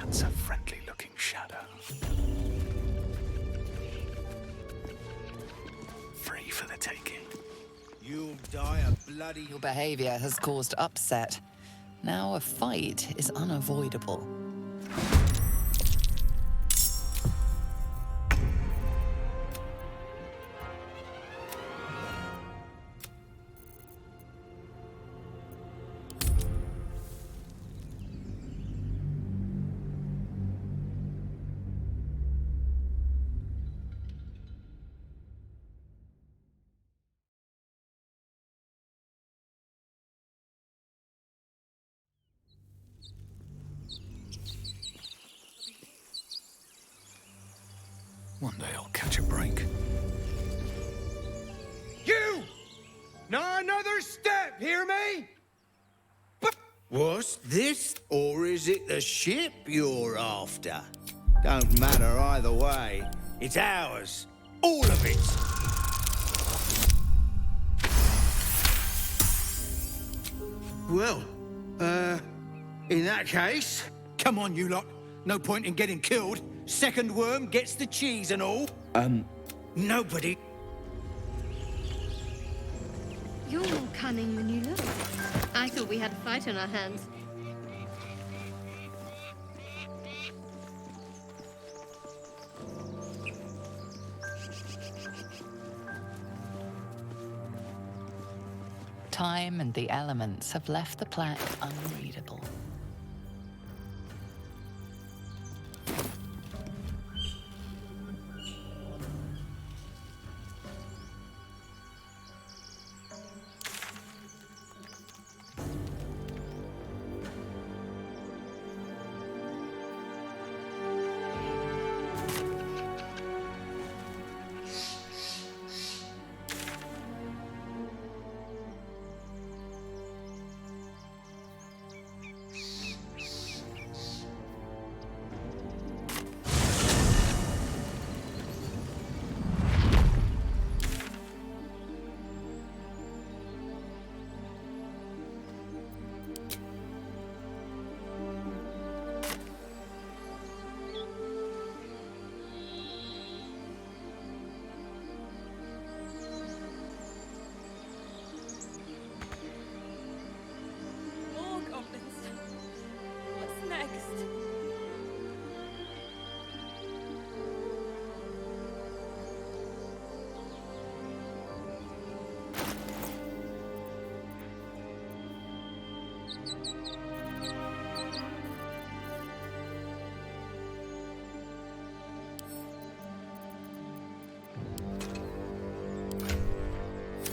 That's a friendly-looking shadow. Free for the taking. You'll die a bloody... Your behavior has caused upset. Now a fight is unavoidable. One day I'll catch a break. You! Not another step, hear me? What's this? Or is it the ship you're after? Don't matter either way. It's ours. All of it. Well, in that case... Come on, you lot. No point in getting killed. Second worm gets the cheese and all. Nobody... You're more cunning than you look. I thought we had a fight on our hands. Time and the elements have left the plaque unreadable. More goblins. What's next?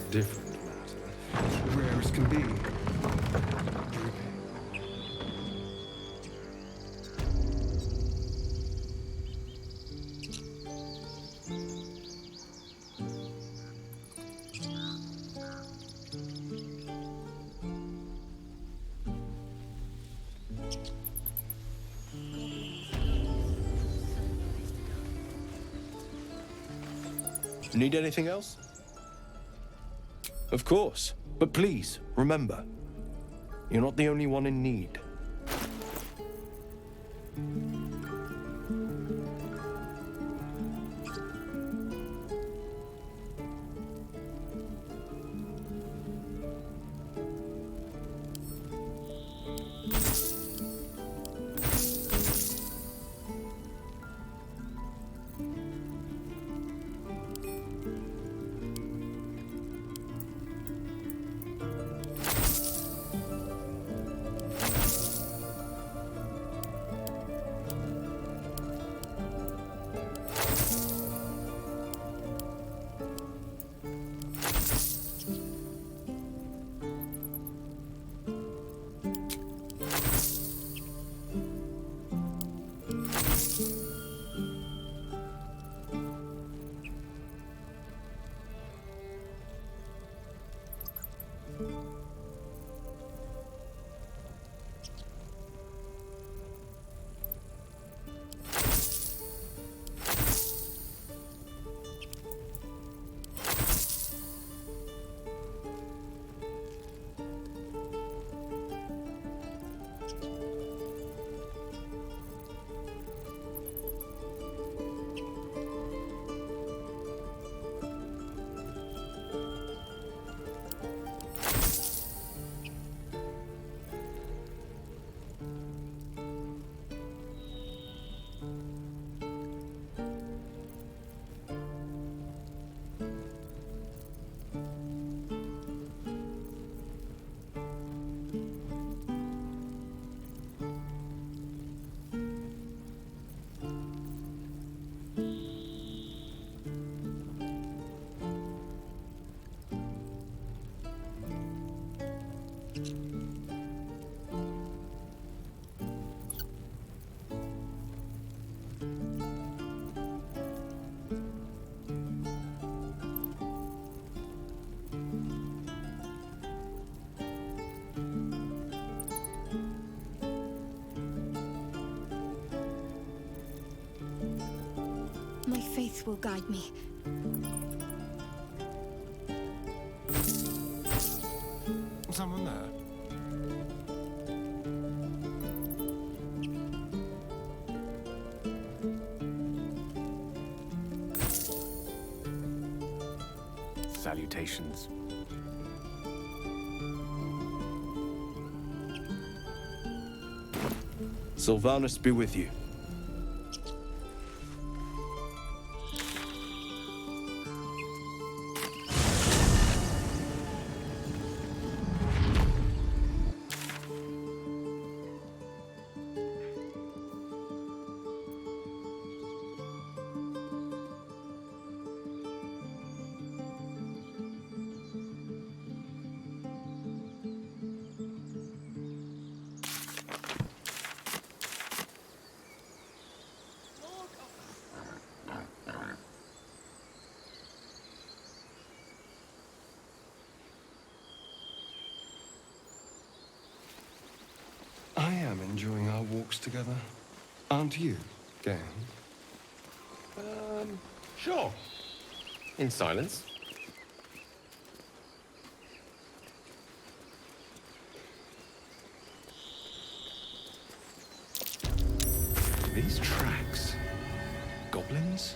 Different matter. Rare as can be. Need anything else? Of course. But please, remember, you're not the only one in need. will guide me. Someone there? Salutations. Sylvanus be with you. I am enjoying our walks together. Aren't you, gang? Sure. In silence. These tracks. Goblins?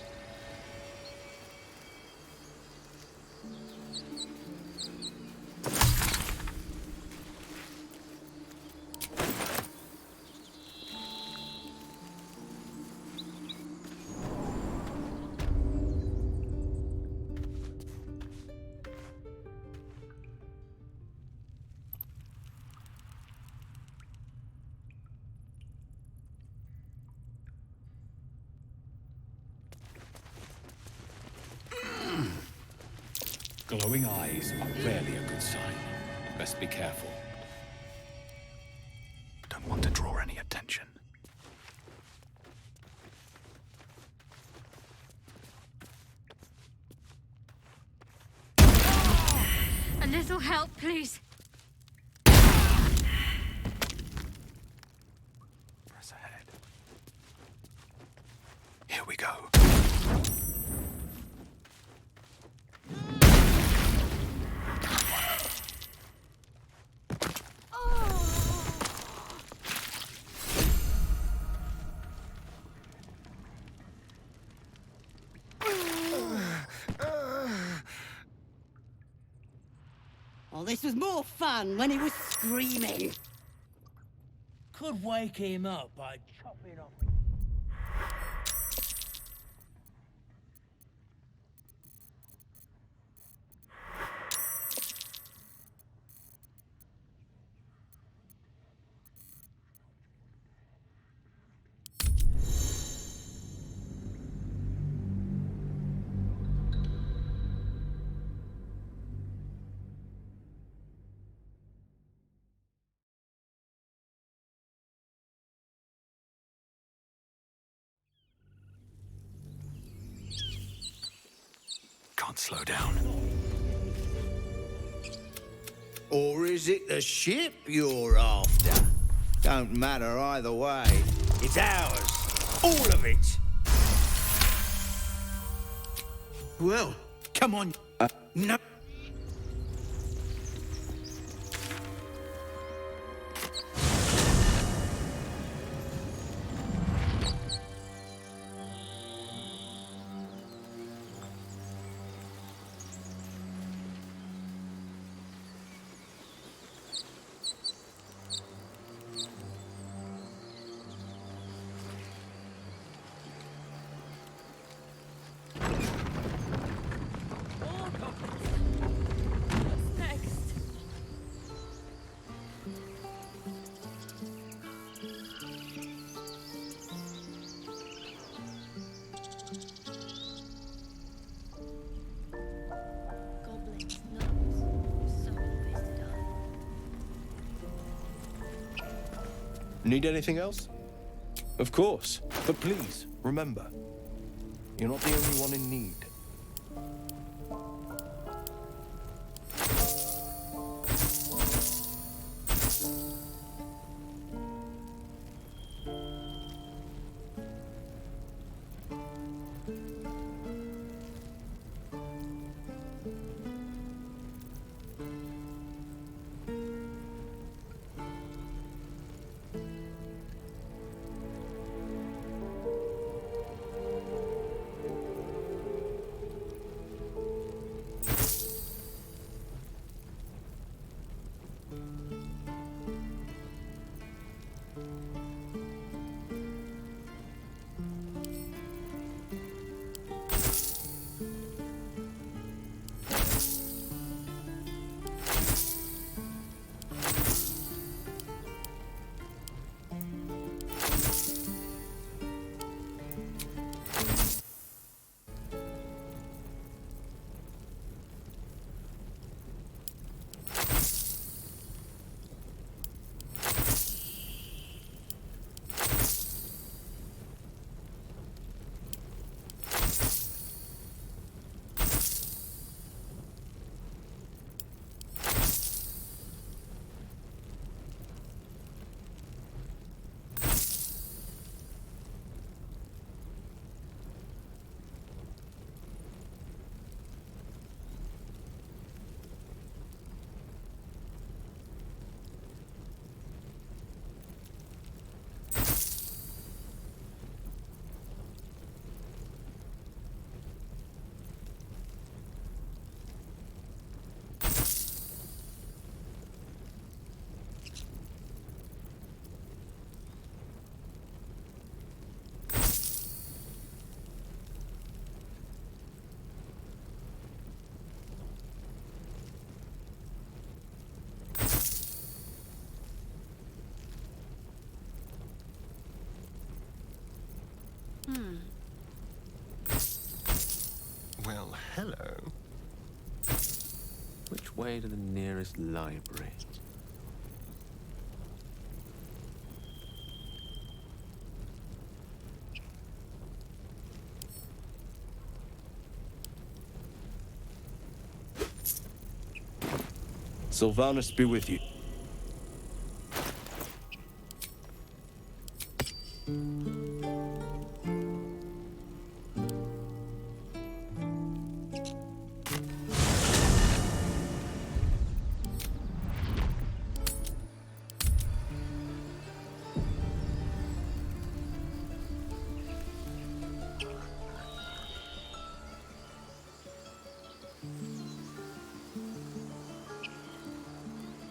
Glowing eyes are rarely a good sign. Best be careful. Don't want to draw any attention. A little help, please. Press ahead. Here we go. Oh, this was more fun when he was screaming. Could wake him up by chopping off. Can't slow down. Or is it the ship you're after? Don't matter either way. It's ours. All of it. Well, come on. No. What's next? Goblins, gnomes, so always to die. Need anything else? Of course. But please, remember, you're not the only one in need. Hello. Which way to the nearest library? Sylvanus be with you.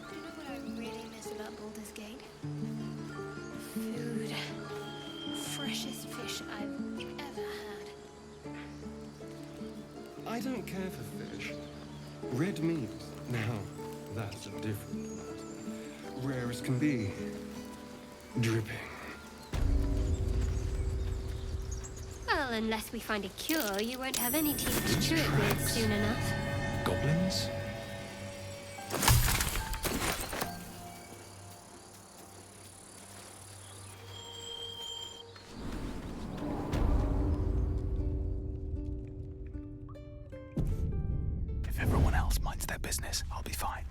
Do you know what I really miss about Baldur's Gate? Food. Freshest fish I've ever had. I don't care for fish. Red meat, now, that's a different matter. Rare as can be. Dripping. Well, unless we find a cure, you won't have any teeth to chew it with soon enough. Goblins? If everyone else minds their business, I'll be fine.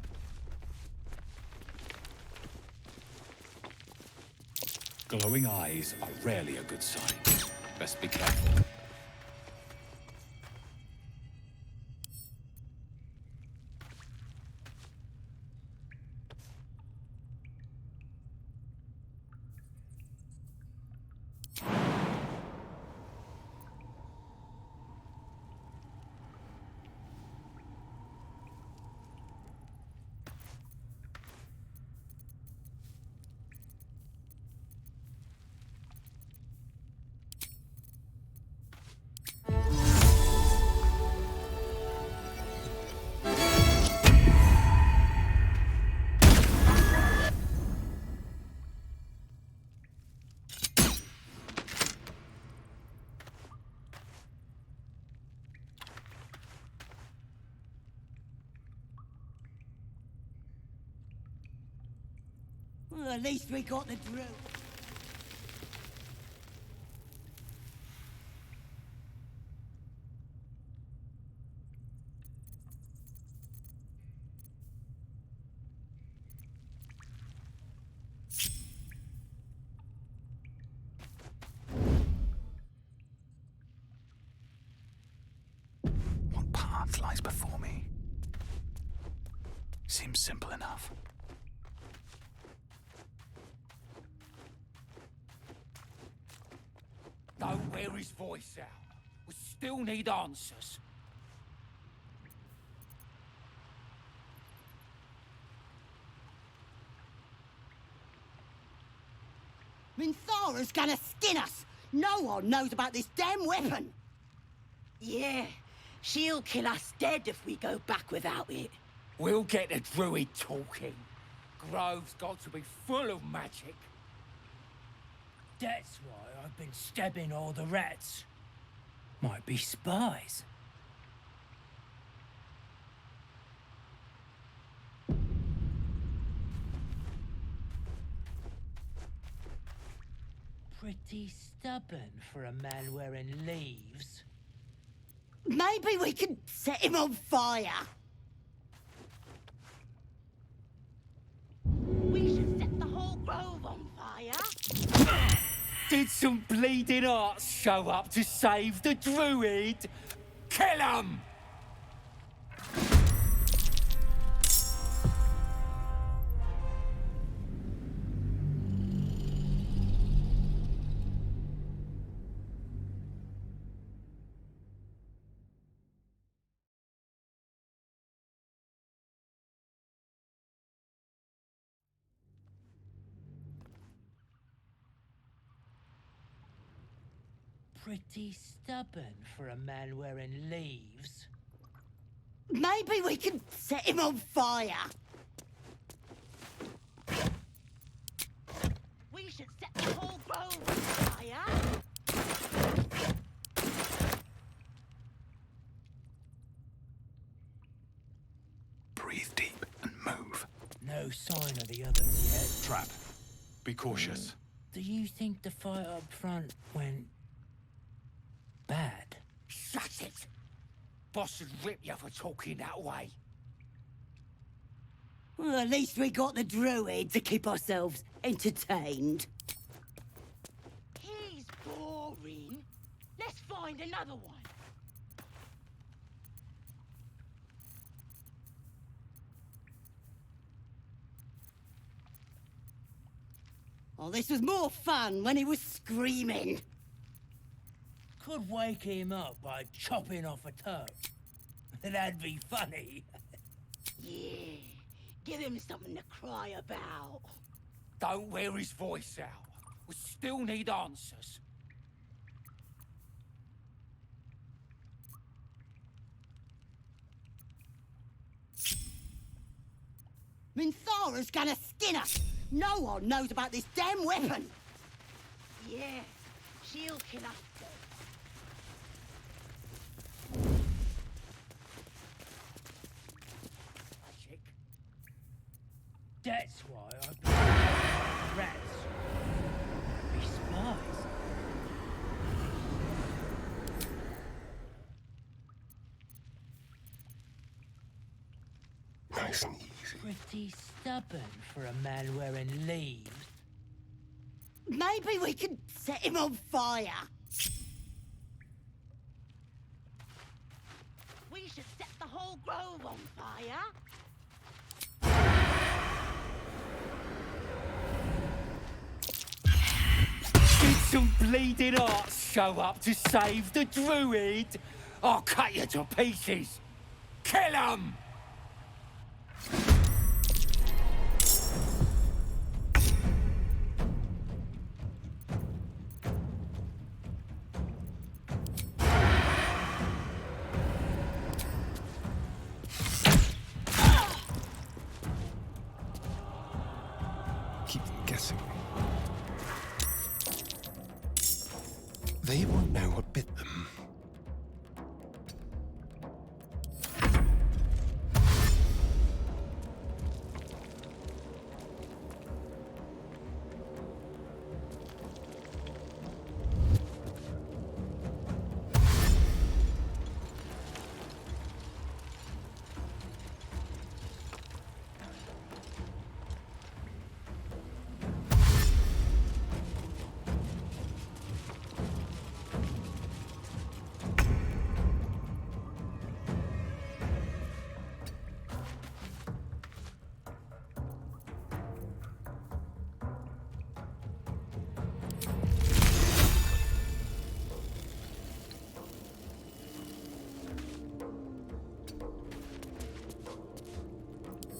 Glowing eyes are rarely a good sign. Best be careful. Well, at least we got the drill. What path lies before me? Seems simple enough. Don't wear his voice out. We still need answers. Minthara's gonna skin us. No one knows about this damn weapon. Yeah, she'll kill us dead if we go back without it. We'll get the druid talking. Grove's got to be full of magic. That's why I've been stabbing all the rats. Might be spies. Pretty stubborn for a man wearing leaves. Maybe we can set him on fire. We should set the whole grove on fire. Did some bleeding arts show up to save the druid? Kill 'em! Pretty stubborn for a man wearing leaves. Maybe we can set him on fire. We should set the whole grove on fire. no sign of the others yet. Trap. Be cautious. Do you think the fight up front went bad? Shut it! Boss would rip you for talking that way. Well, at least we got the druid to keep ourselves entertained. He's boring. Let's find another one. Oh, this was more fun when he was screaming. Could wake him up by chopping off a toe. That'd be funny. Yeah, give him something to cry about. Don't wear his voice out. We still need answers. Minthara's gonna skin us. No one knows about this damn weapon. Yeah, she'll kill us too. Chick. That's why I brought rats. Be spies. Nice and easy. Pretty stubborn for a man wearing leaves. Maybe we could set him on fire. We should set the whole grove on fire. Did some bleeding arts show up to save the druid? I'll cut you to pieces. Kill 'em! Keep them guessing. They won't know what bit them.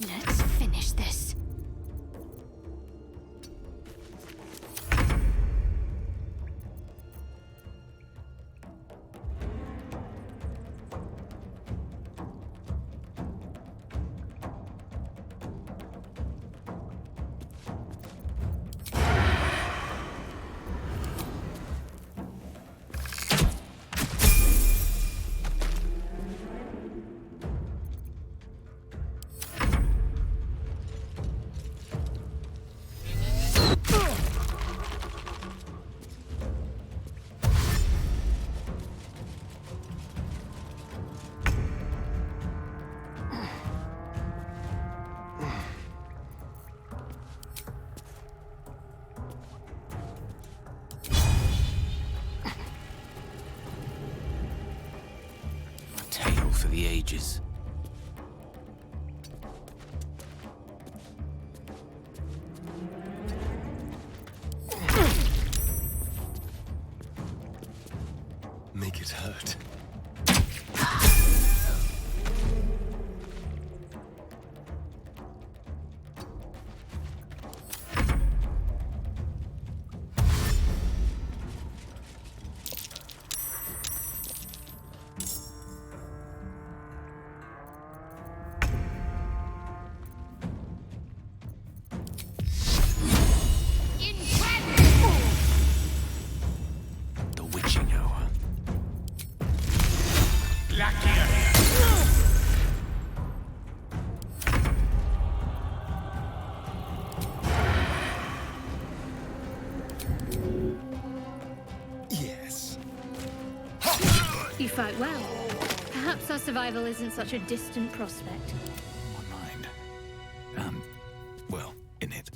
Let's finish this. Tale for the ages. Make it hurt. The witching hour. You fight well. Perhaps our survival isn't such a distant prospect. My mind. Well, in it.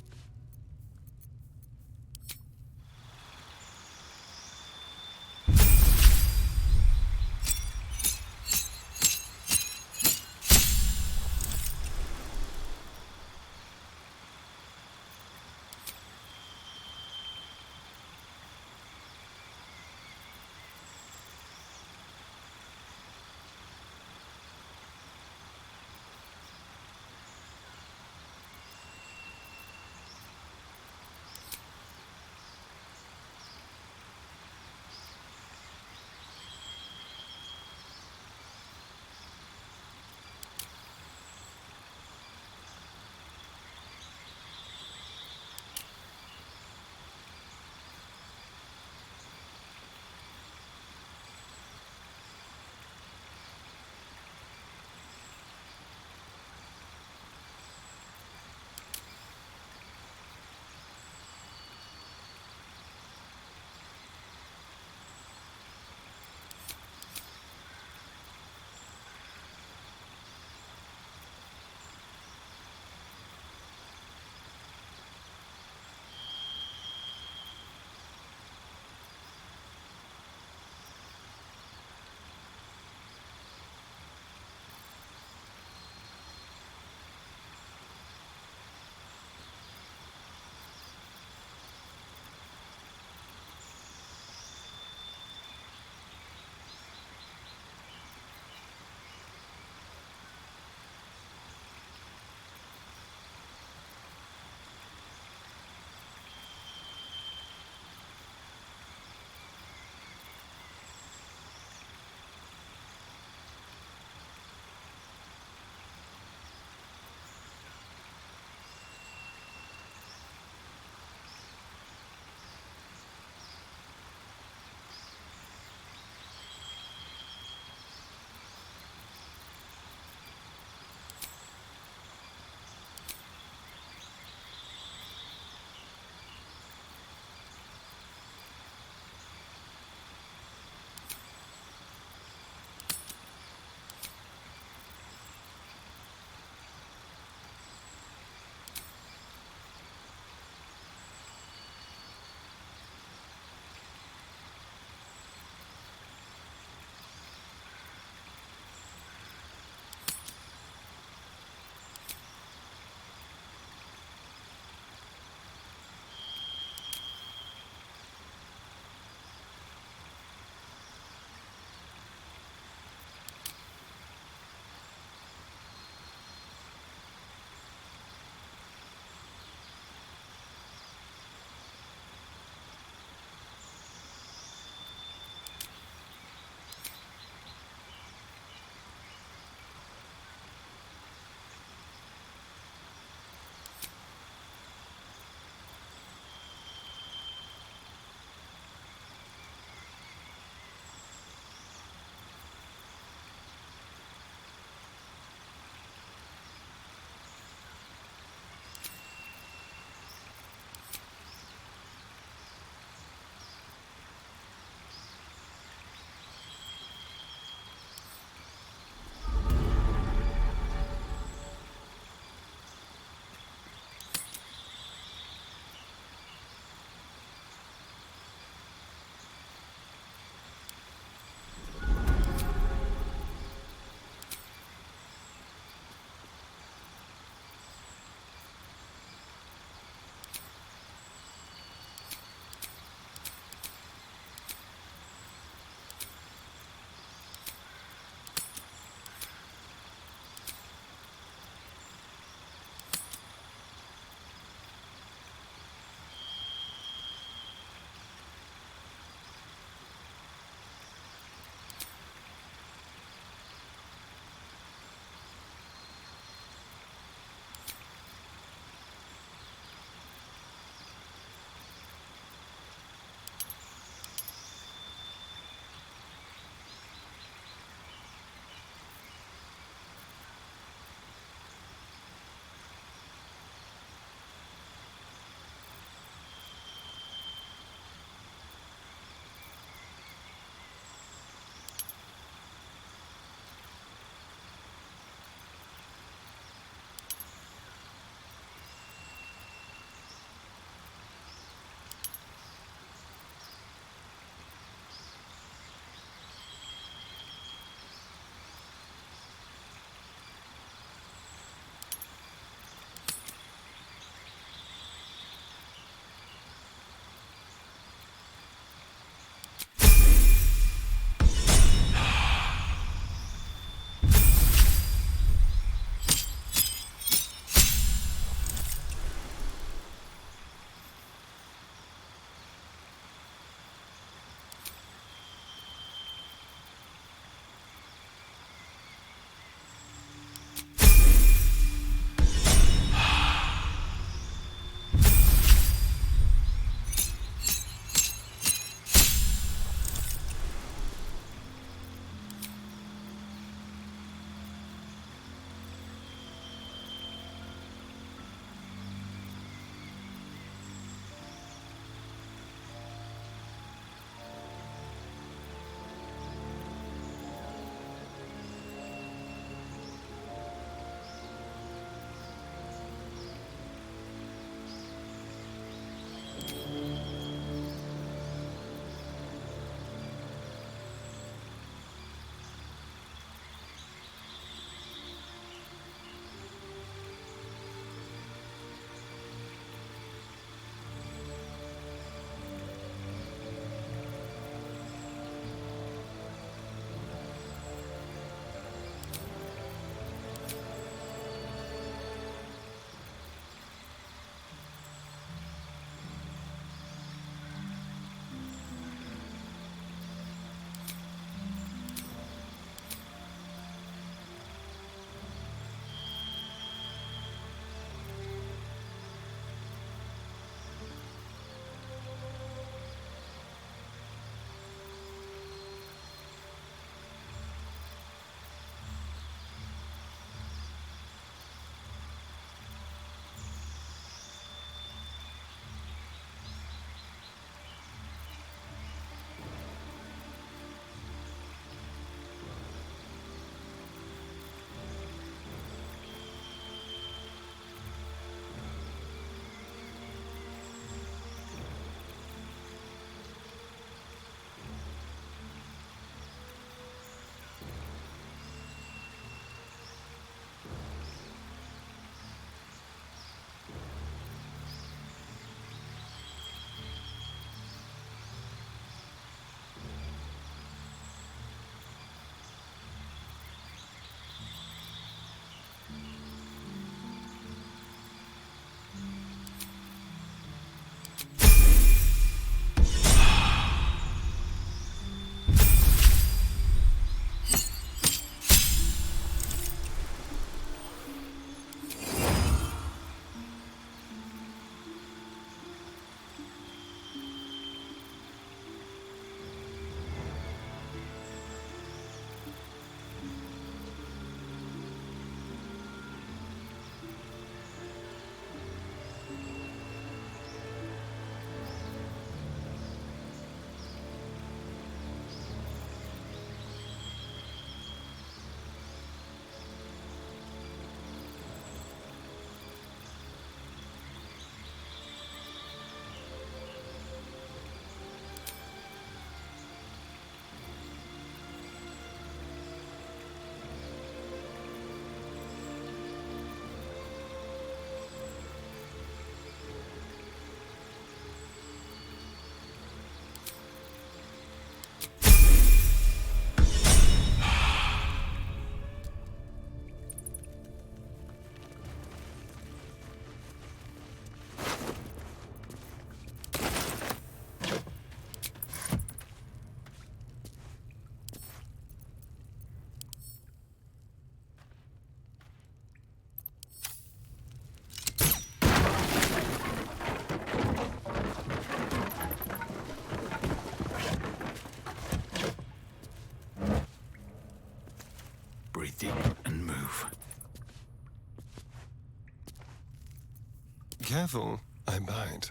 Careful, I bite.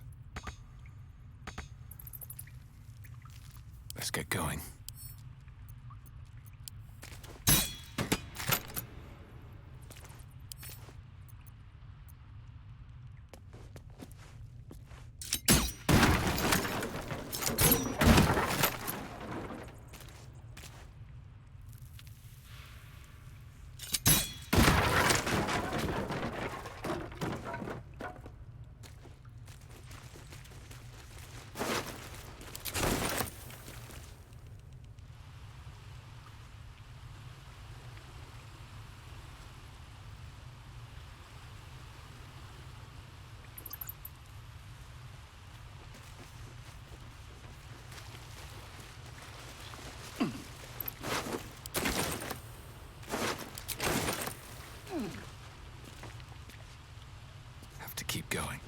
Let's get going. Have to keep going.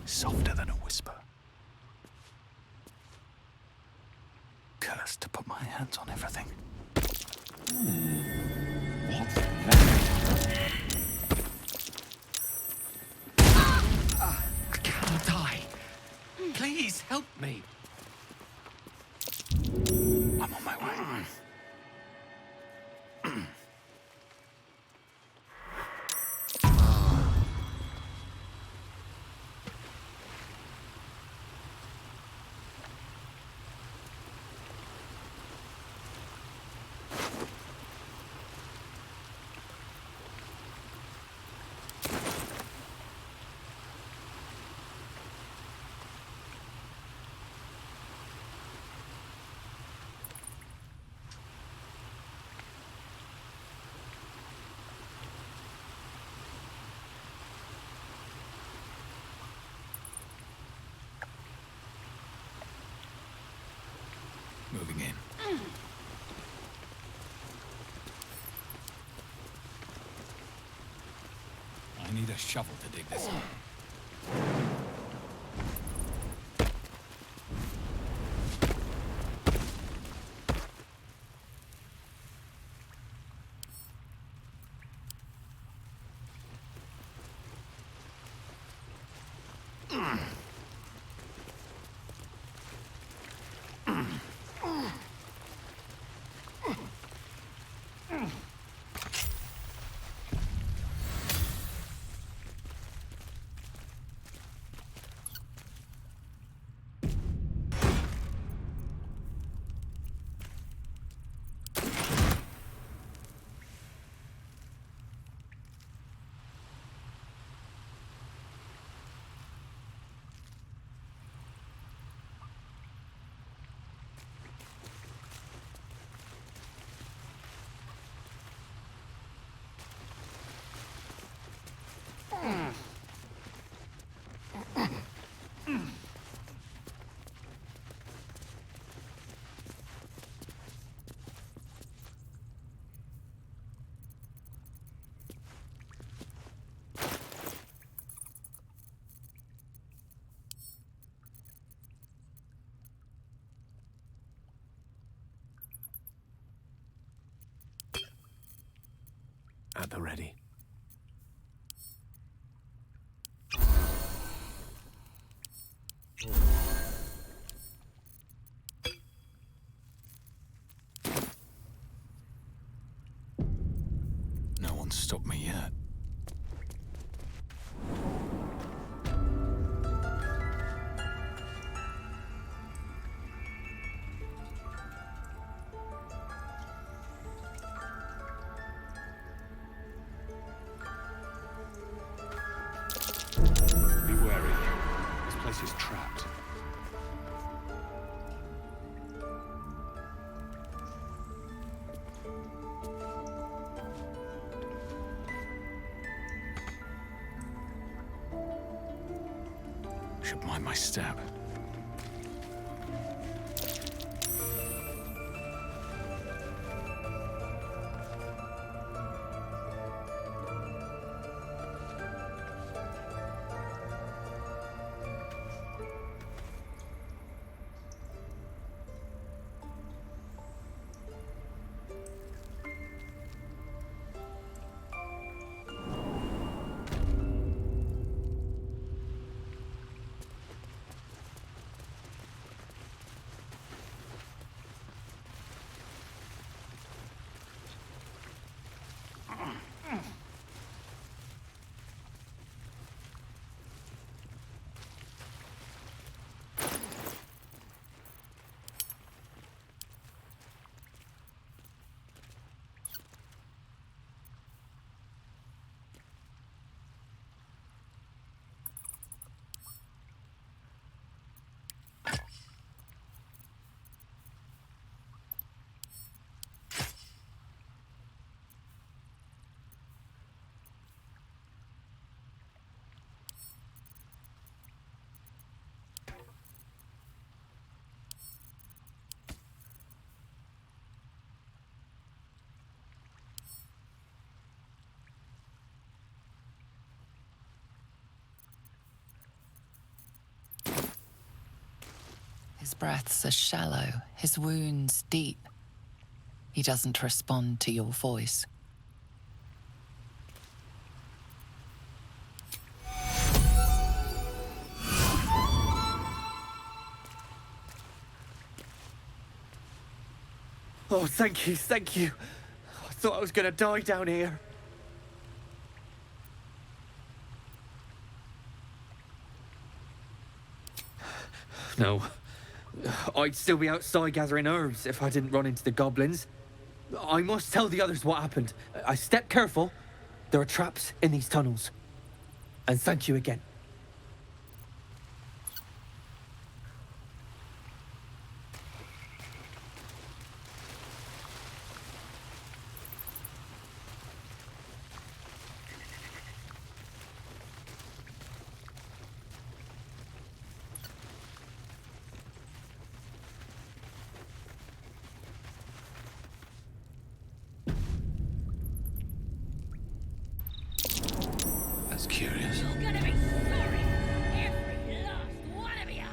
Softer than a whisper. Cursed to put my hands on everything. What's that? I can't die. Please help me. I'm on my way. Moving in. I need a shovel to dig this up. At the ready. can stop me yet. Be wary. This place is trapped. Should mind my step. His breaths are shallow, his wounds deep. He doesn't respond to your voice. Oh, thank you, thank you. I thought I was gonna die down here. No. I'd still be outside gathering herbs if I didn't run into the goblins. I must tell the others what happened. I step careful. There are traps in these tunnels. And thank you again. That's curious. You're gonna be sorry, every last one of you.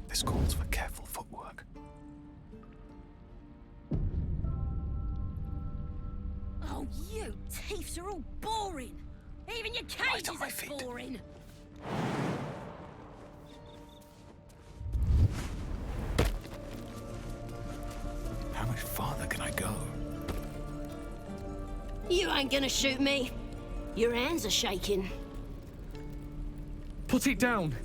This calls for careful footwork. Oh, you thieves are all boring. Even your cages on my are feet. boring. How much farther can I go? You ain't gonna shoot me. Your hands are shaking. Put it down.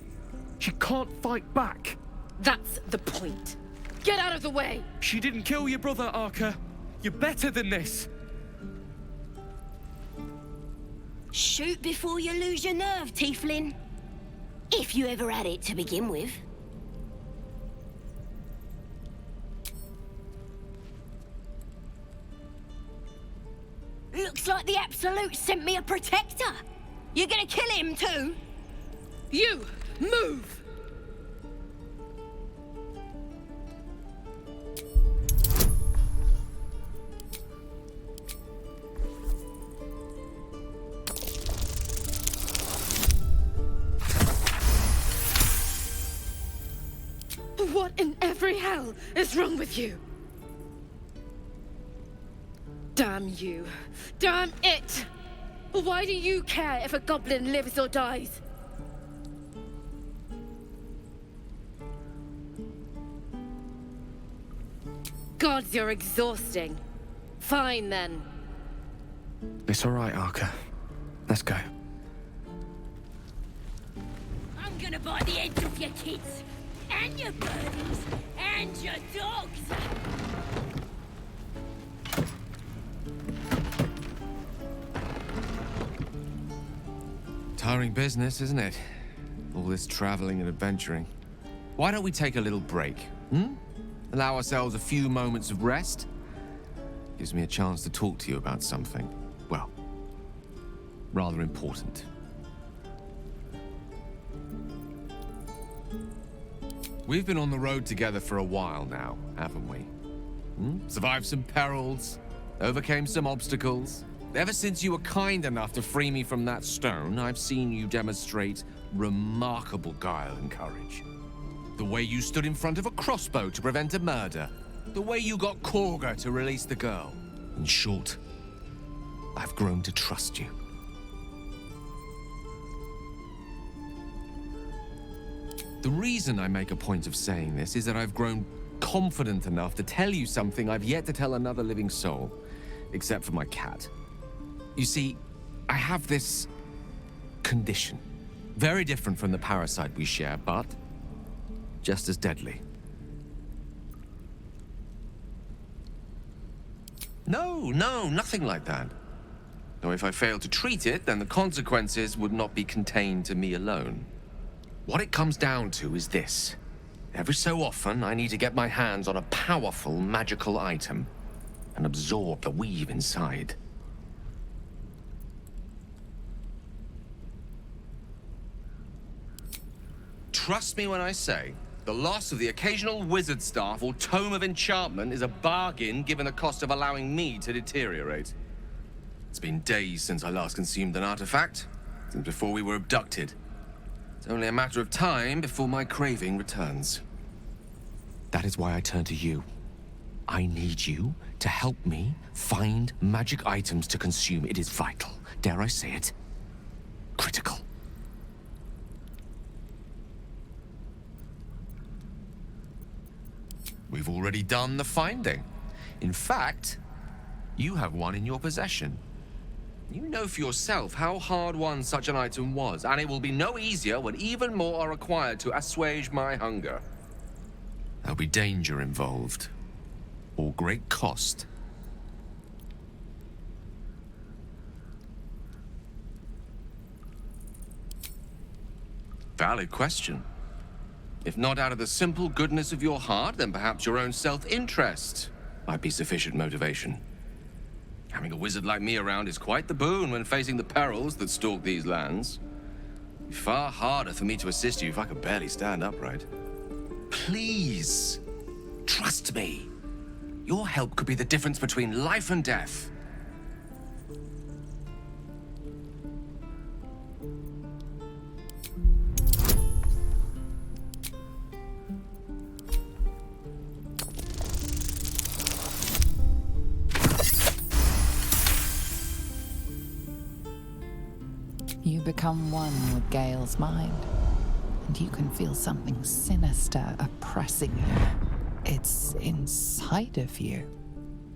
She can't fight back. That's the point. Get out of the way! She didn't kill your brother, Arka. You're better than this. Shoot before you lose your nerve, Tiefling. If you ever had it to begin with. Looks like the Absolute sent me a protector. You're gonna kill him too? You! Move! What in every hell is wrong with you? Damn you. Damn it! Why do you care if a goblin lives or dies? Gods, you're exhausting. Fine, then. It's all right, Arca. Let's go. I'm gonna buy the heads off your kids, and your birdies, and your dogs. Tiring business, isn't it? All this traveling and adventuring. Why don't we take a little break, hmm? Allow ourselves a few moments of rest? Gives me a chance to talk to you about something, well, rather important. We've been on the road together for a while now, haven't we? Survived some perils, overcame some obstacles. Ever since you were kind enough to free me from that stone, I've seen you demonstrate remarkable guile and courage. The way you stood in front of a crossbow to prevent a murder. The way you got Korga to release the girl. In short, I've grown to trust you. The reason I make a point of saying this is that I've grown confident enough to tell you something I've yet to tell another living soul, except for my cat. You see, I have this condition. Very different from the parasite we share, but just as deadly. No, nothing like that. Though if I fail to treat it, then the consequences would not be contained to me alone. What it comes down to is this. Every so often, I need to get my hands on a powerful magical item and absorb the weave inside. Trust me when I say, the loss of the occasional wizard staff or tome of enchantment is a bargain given the cost of allowing me to deteriorate. It's been days since I last consumed an artifact, since before we were abducted. It's only a matter of time before my craving returns. That is why I turn to you. I need you to help me find magic items to consume. It is vital. Dare I say it? Critical. We've already done the finding. In fact, you have one in your possession. You know for yourself how hard-won such an item was, and it will be no easier when even more are required to assuage my hunger. There'll be danger involved, or great cost. Valid question. If not out of the simple goodness of your heart, then perhaps your own self-interest might be sufficient motivation. Having a wizard like me around is quite the boon when facing the perils that stalk these lands. It'd be far harder for me to assist you if I could barely stand upright. Please, trust me. Your help could be the difference between life and death. You become one with Gale's mind, and you can feel something sinister oppressing you. It's inside of you,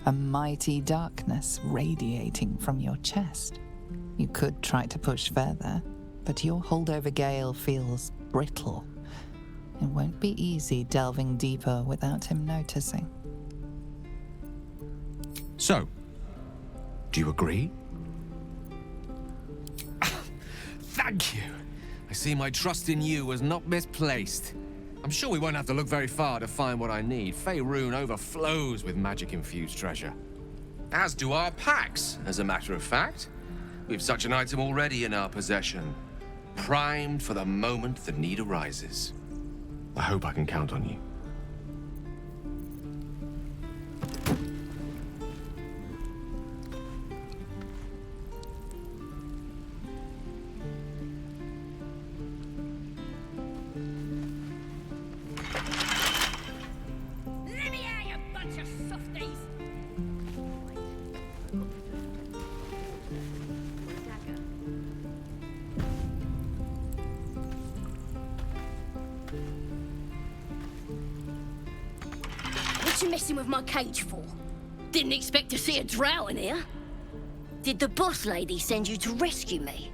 a mighty darkness radiating from your chest. You could try to push further, but your hold over Gale feels brittle. It won't be easy delving deeper without him noticing. So, do you agree? Thank you. I see my trust in you was not misplaced. I'm sure we won't have to look very far to find what I need. Faerun overflows with magic-infused treasure. As do our packs, as a matter of fact. We've such an item already in our possession. Primed for the moment the need arises. I hope I can count on you. What you messing with my cage for? Didn't expect to see a drow in here. Did the boss lady send you to rescue me?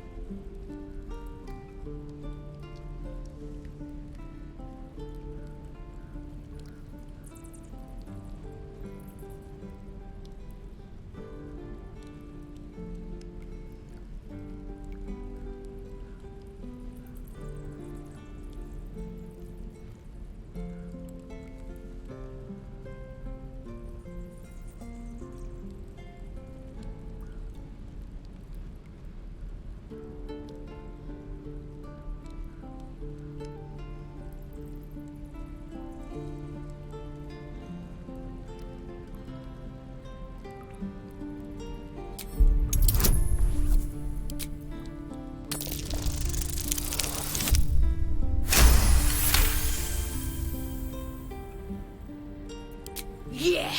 Yeah.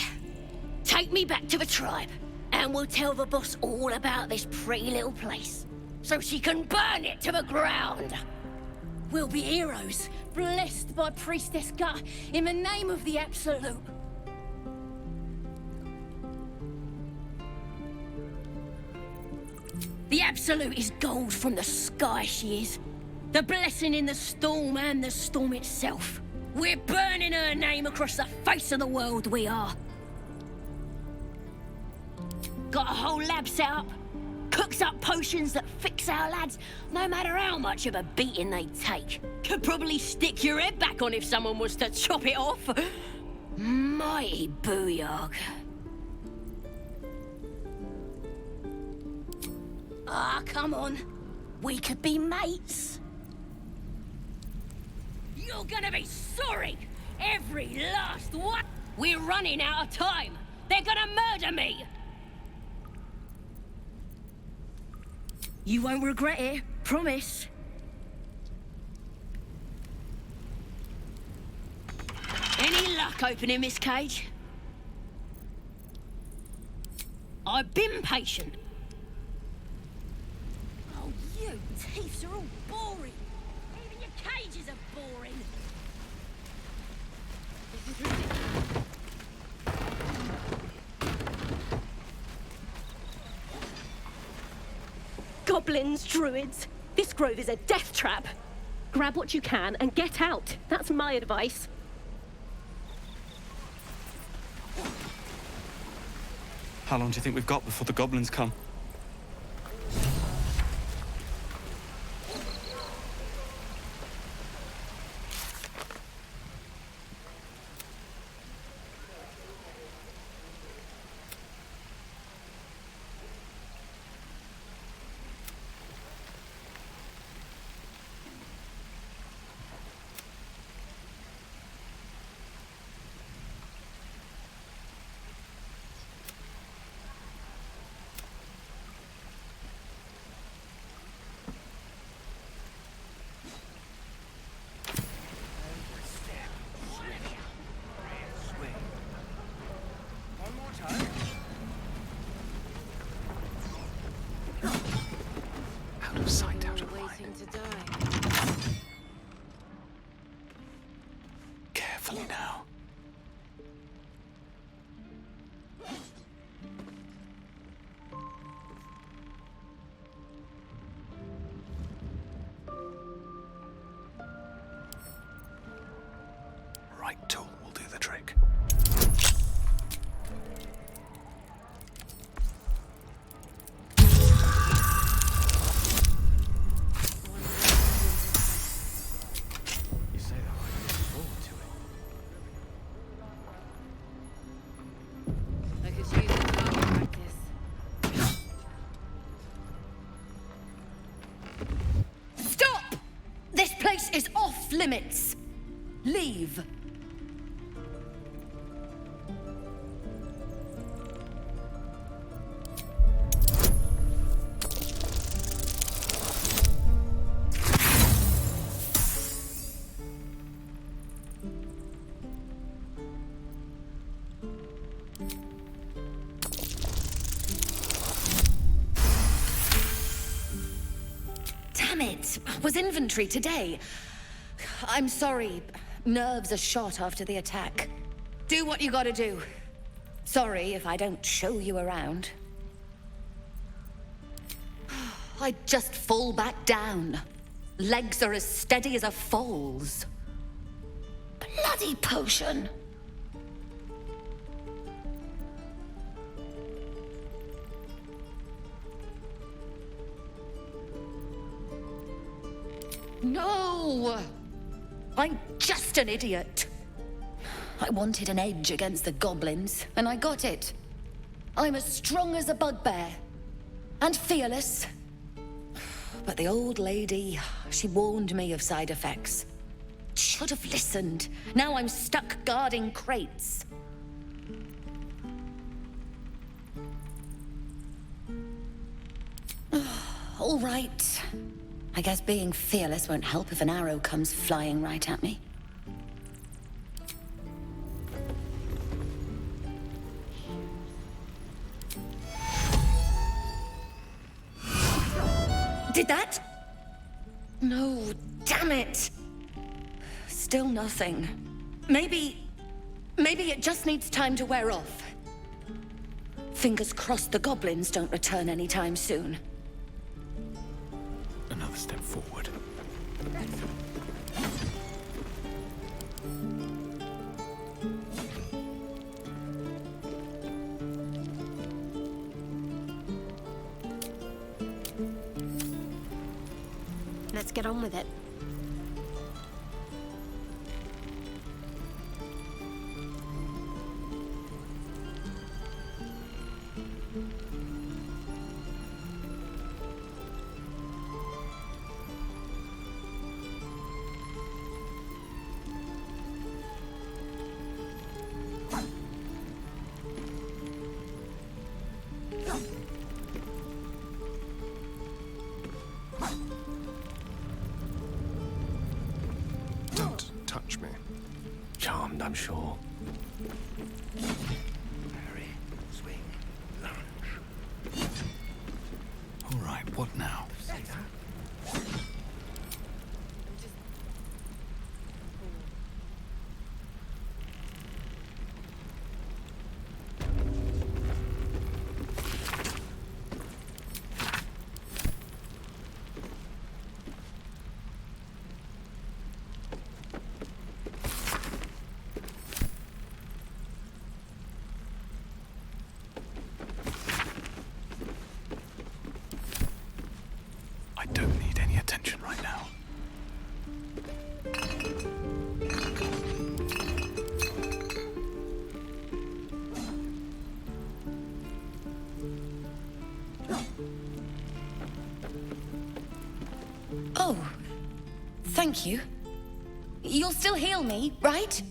Take me back to the tribe, and we'll tell the boss all about this pretty little place, so she can burn it to the ground. We'll be heroes, blessed by Priestess Gut, in the name of the Absolute. The Absolute is gold from the sky, she is. The blessing in the storm and the storm itself. We're burning her name across the face of the world, we are. Got a whole lab set up. Cooks up potions that fix our lads, no matter how much of a beating they take. Could probably stick your head back on if someone was to chop it off. Mighty booyog. Ah, come on. We could be mates. You're gonna be sorry! Every last one! We're running out of time! They're gonna murder me! You won't regret it, promise. Any luck opening this cage? I've been patient. Oh, you teeths are all boring. Even your cages are boring. Goblins, druids. This grove is a death trap. Grab what you can and get out. That's my advice. How long do you think we've got before the goblins come? Out of sight, out of mind. Carefully now. Right tool will do the trick. Stop! This place is off limits. Leave. Damn it! Was inventory today? I'm sorry. Nerves are shot after the attack. Do what you gotta do. Sorry if I don't show you around. I just fall back down. Legs are as steady as a foal's. Bloody potion! No! I'm just an idiot. I wanted an edge against the goblins, and I got it. I'm as strong as a bugbear. And fearless. But the old lady, she warned me of side effects. Should have listened. Now I'm stuck guarding crates. All right. I guess being fearless won't help if an arrow comes flying right at me. Did that? No, damn it. Still nothing. Maybe it just needs time to wear off. Fingers crossed the goblins don't return anytime soon. Another step forward. Let's get on with it. Don't touch me. Charmed, I'm sure. Parry, swing, lunge. All right, what now? I don't need any attention right now. Oh, thank you. You'll still heal me, right?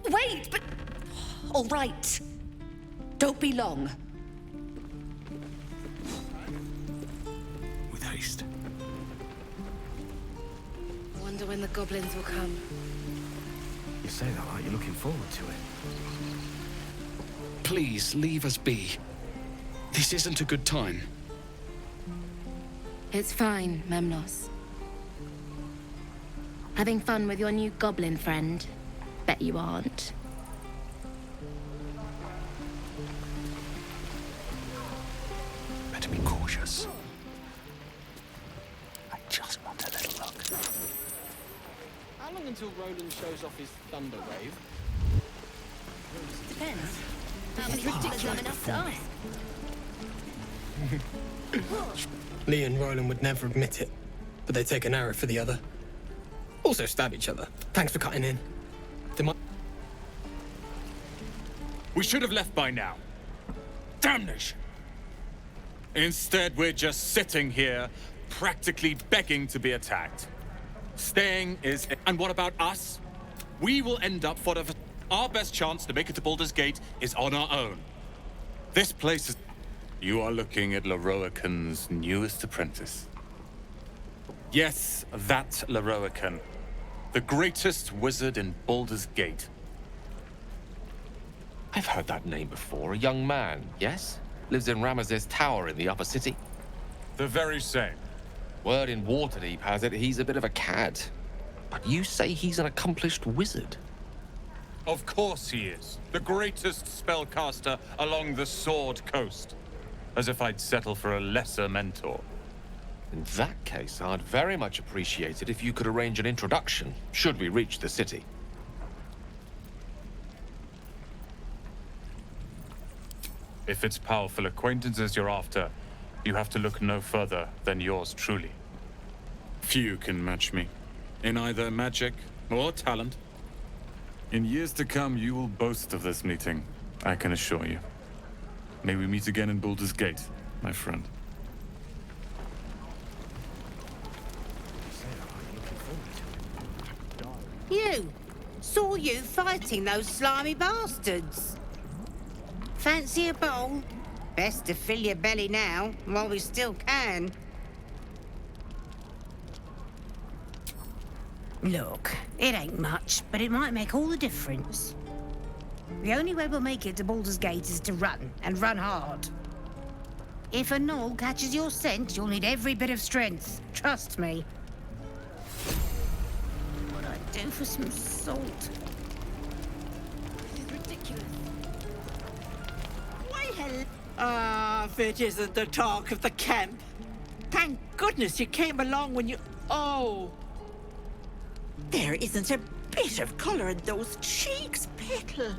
Wait, but... All right. Don't be long. With haste. Wonder when the goblins will come. You say that like you're looking forward to it. Please, leave us be. This isn't a good time. It's fine, Memnos. Having fun with your new goblin friend? Bet you aren't. Better be cautious. I just want a little look. How long until Roland shows off his thunder wave? Depends. How many ridiculous I'm enough to ask? Lee and Roland would never admit it, but they take an arrow for the other. Also stab each other. Thanks for cutting in. We should have left by now. Damnation! Instead, we're just sitting here, practically begging to be attacked. Staying is... And what about us? We will end up for our best chance to make it to Baldur's Gate is on our own. This place is... You are looking at Leroican's newest apprentice. Yes, that Leroican. The greatest wizard in Baldur's Gate. I've heard that name before. A young man, yes? Lives in Ramaz's tower in the upper city. The very same. Word in Waterdeep has it he's a bit of a cad. But you say he's an accomplished wizard. Of course he is. The greatest spellcaster along the Sword Coast. As if I'd settle for a lesser mentor. In that case, I'd very much appreciate it if you could arrange an introduction, should we reach the city. If it's powerful acquaintances you're after, you have to look no further than yours truly. Few can match me, in either magic or talent. In years to come, you will boast of this meeting, I can assure you. May we meet again in Baldur's Gate, my friend. You! Saw you fighting those slimy bastards. Fancy a bowl? Best to fill your belly now, while we still can. Look, it ain't much, but it might make all the difference. The only way we'll make it to Baldur's Gate is to run, and run hard. If a gnoll catches your scent, you'll need every bit of strength. Trust me. What I'd do for some salt. This is ridiculous. Why, hell? Ah, if it isn't the talk of the camp. Thank goodness you came along when you... Oh! There isn't a bit of colour in those cheeks, Petal.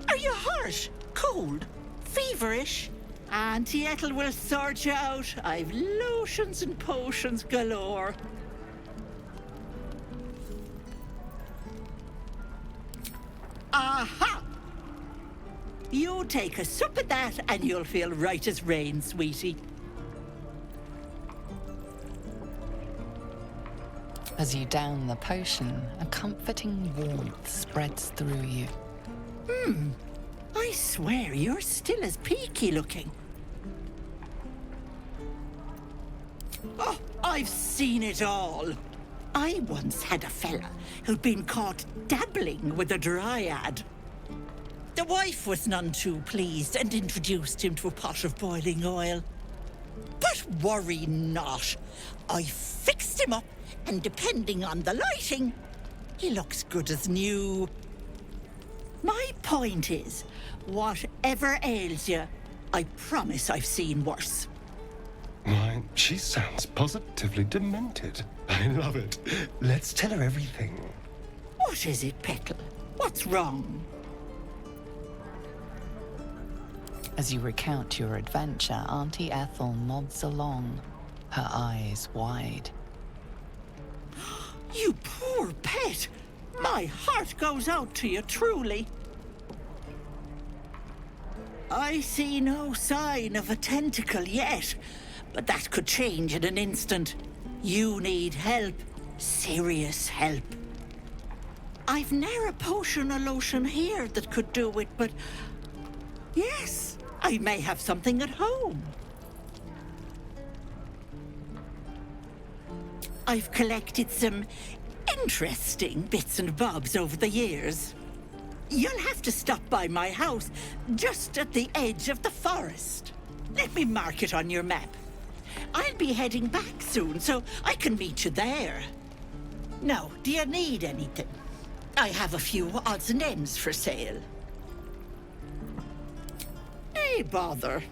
Are you hurt? Cold? Feverish? Auntie Ethel will sort you out. I've lotions and potions galore. Aha! You take a sup of that and you'll feel right as rain, sweetie. As you down the potion, a comforting warmth spreads through you. I swear you're still as peaky looking. Oh, I've seen it all. I once had a fella who'd been caught dabbling with a dryad. The wife was none too pleased and introduced him to a pot of boiling oil. But worry not. I fixed him up, and depending on the lighting, he looks good as new. My point is, whatever ails you, I promise I've seen worse. Why, she sounds positively demented. I love it. Let's tell her everything. What is it, Petal? What's wrong? As you recount your adventure, Auntie Ethel nods along, her eyes wide. You poor pet! My heart goes out to you, truly. I see no sign of a tentacle yet, but that could change in an instant. You need help. Serious help. I've ne'er a potion or lotion here that could do it, but... yes, I may have something at home. I've collected some interesting bits and bobs over the years. You'll have to stop by my house, just at the edge of the forest. Let me mark it on your map. I'll be heading back soon, so I can meet you there. Now, do you need anything? I have a few odds and ends for sale. Hey, bother.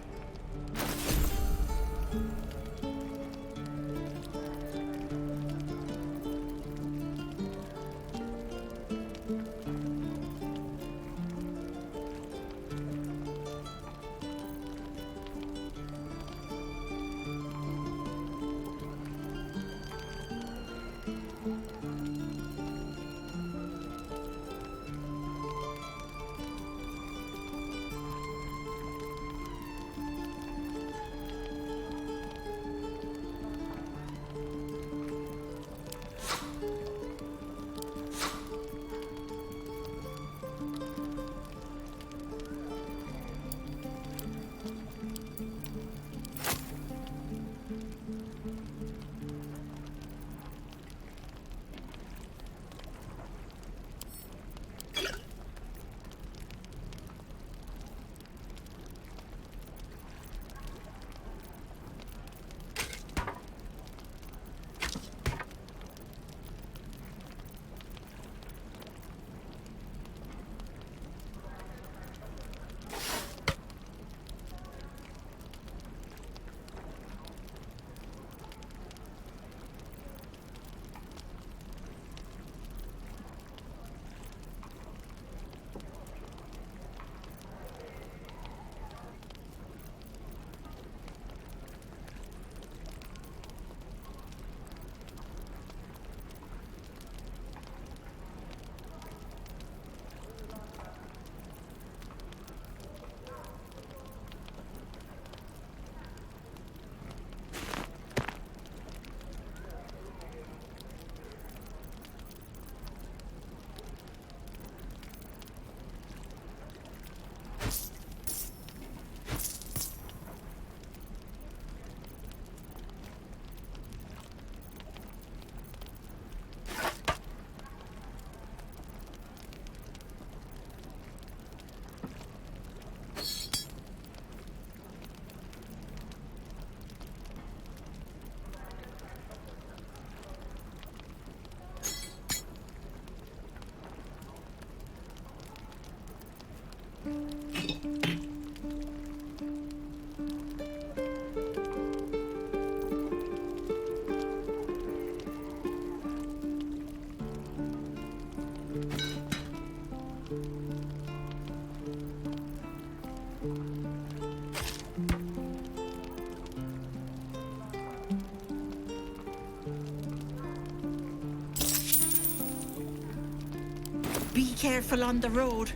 be careful on the road.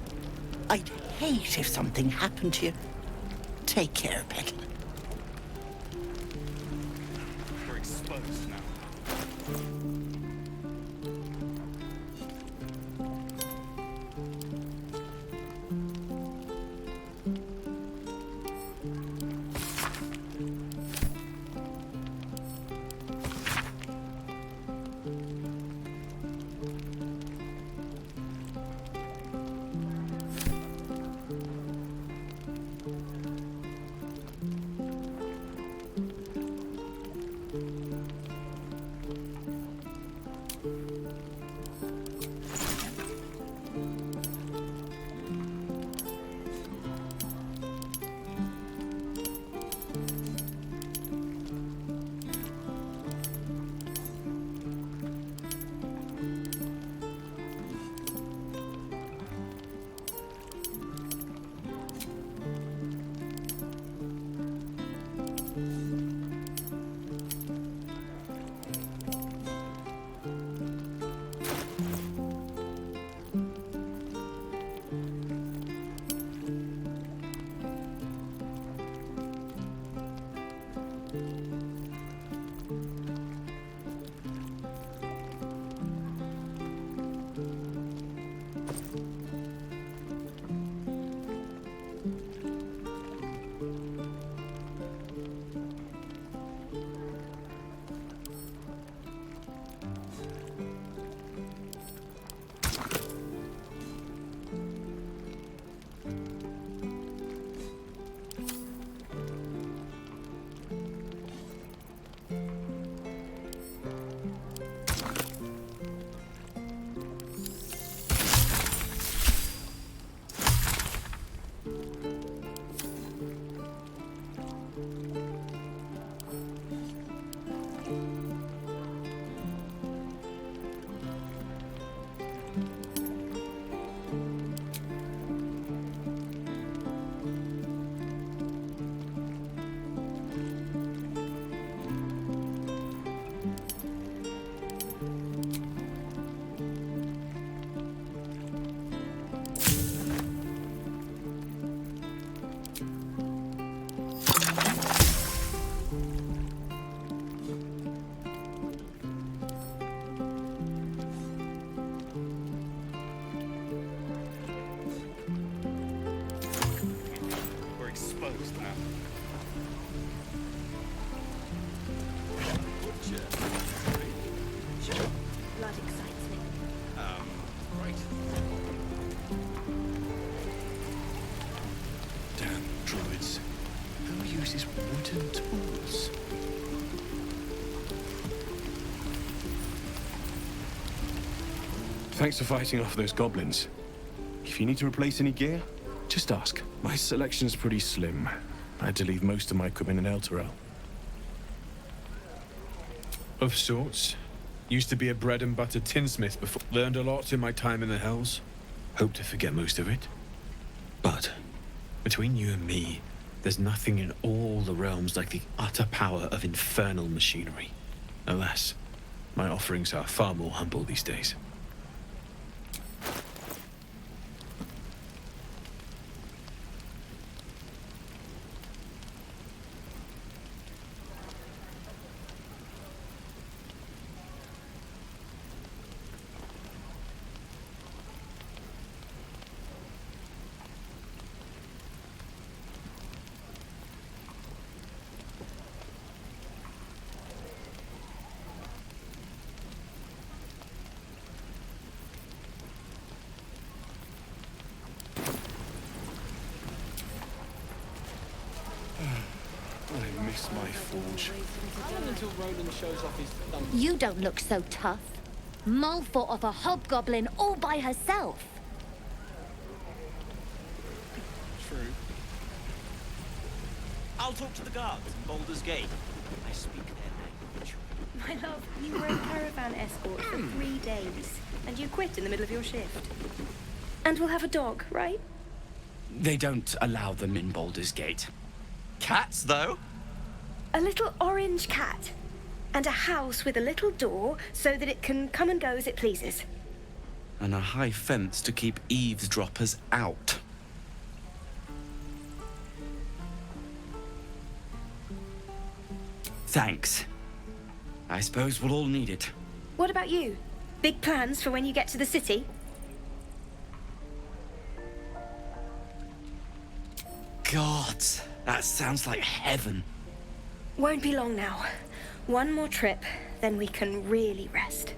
I'd hate if something happened to you. Take care, Petal. We're exposed now. Thanks for fighting off those goblins. If you need to replace any gear, just ask. My selection's pretty slim. I had to leave most of my equipment in Elturel. Of sorts. Used to be a bread and butter tinsmith before. Learned a lot in my time in the Hells. Hope to forget most of it. But, between you and me, there's nothing in all the realms like the utter power of infernal machinery. Alas, my offerings are far more humble these days. You don't look so tough. Mull fought off a hobgoblin all by herself. True. I'll talk to the guards in Baldur's Gate. I speak their language. My love, you were a caravan escort for 3 days, and you quit in the middle of your shift. And we'll have a dog, right? They don't allow them in Baldur's Gate. Cats, though? A little orange cat. And a house with a little door so that it can come and go as it pleases. and a high fence to keep eavesdroppers out. Thanks. I suppose we'll all need it. What about you? Big plans for when you get to the city? God, that sounds like heaven. Won't be long now. One more trip, then we can really rest.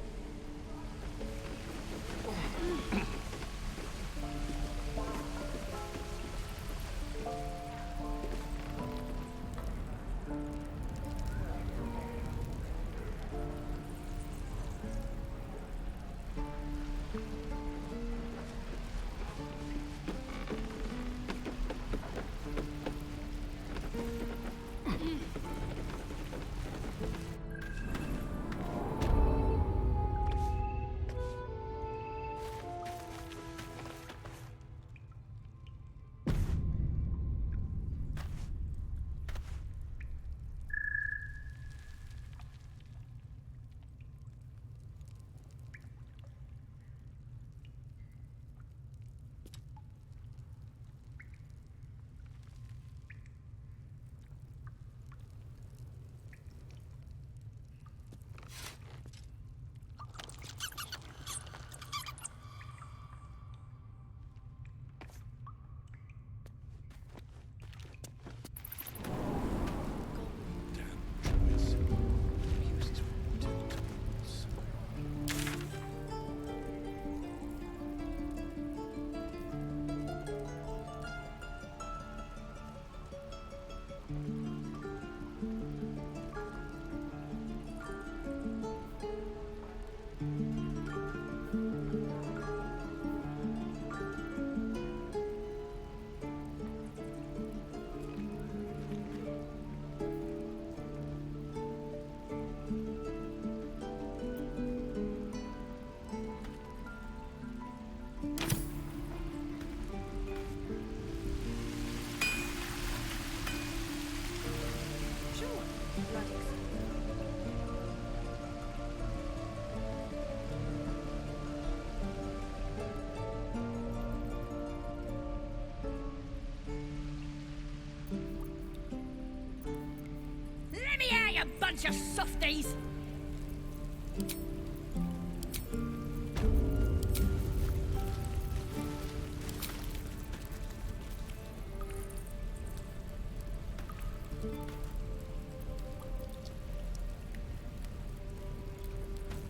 Let me out, you bunch of softies!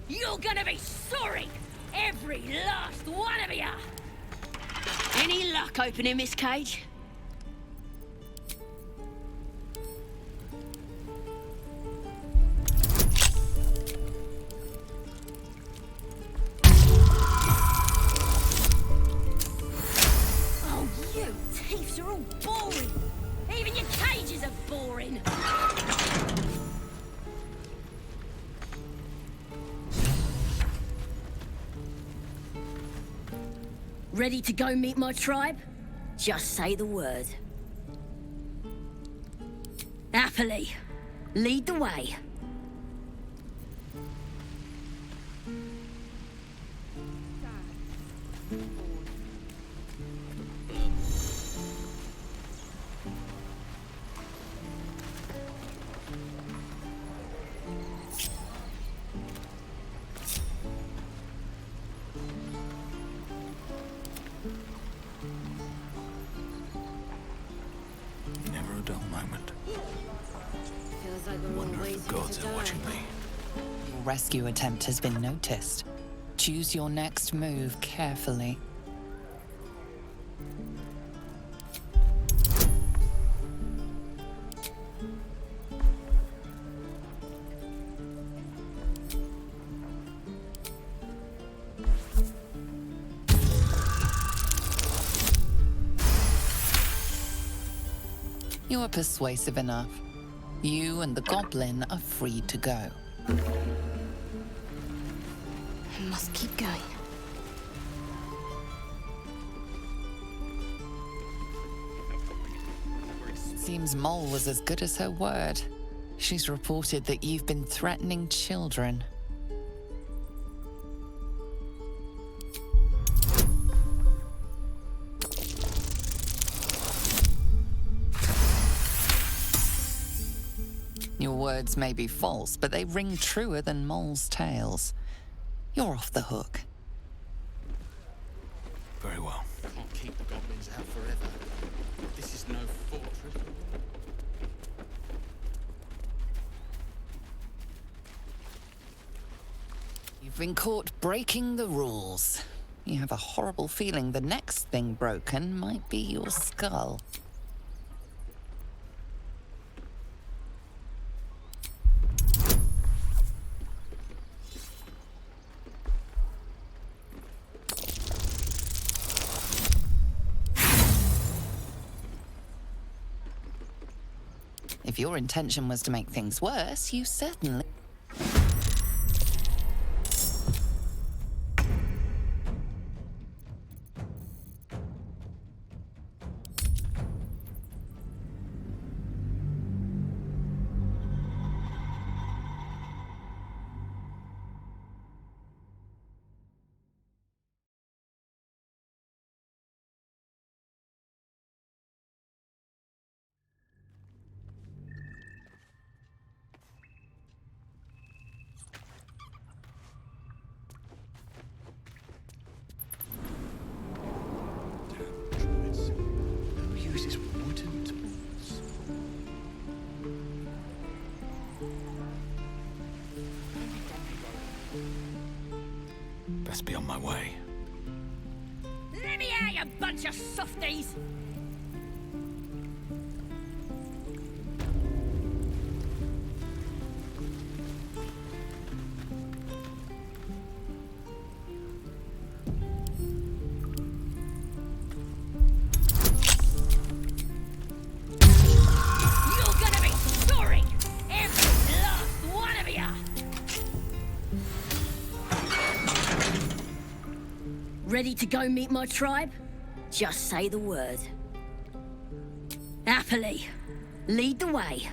You're gonna be sorry! Every last one of you! Any luck opening this cage? Oh, you thieves are all boring! Even your cages are boring! Ready to go meet my tribe? Just say the word. Happily. Lead the way. Never a dull moment. Feels like we're Wonder always if the gods are watching me. Your rescue attempt has been noticed. Choose your next move carefully. You are persuasive enough. You and the goblin are free to go. I must keep going. Seems Mole was as good as her word. She's reported that you've been threatening children. words may be false, but they ring truer than moles' tails. You're off the hook. Very well. Can't keep the goblins out forever. This is no fortress. You've been caught breaking the rules. You have a horrible feeling the next thing broken might be your skull. If your intention was to make things worse, you certainly... Who uses wooden tools? Best be on my way. Let me out, you bunch of softies! You're gonna be sorry! Every last one of ya! Ready to go meet my tribe? Just say the word. Happily. Lead the way.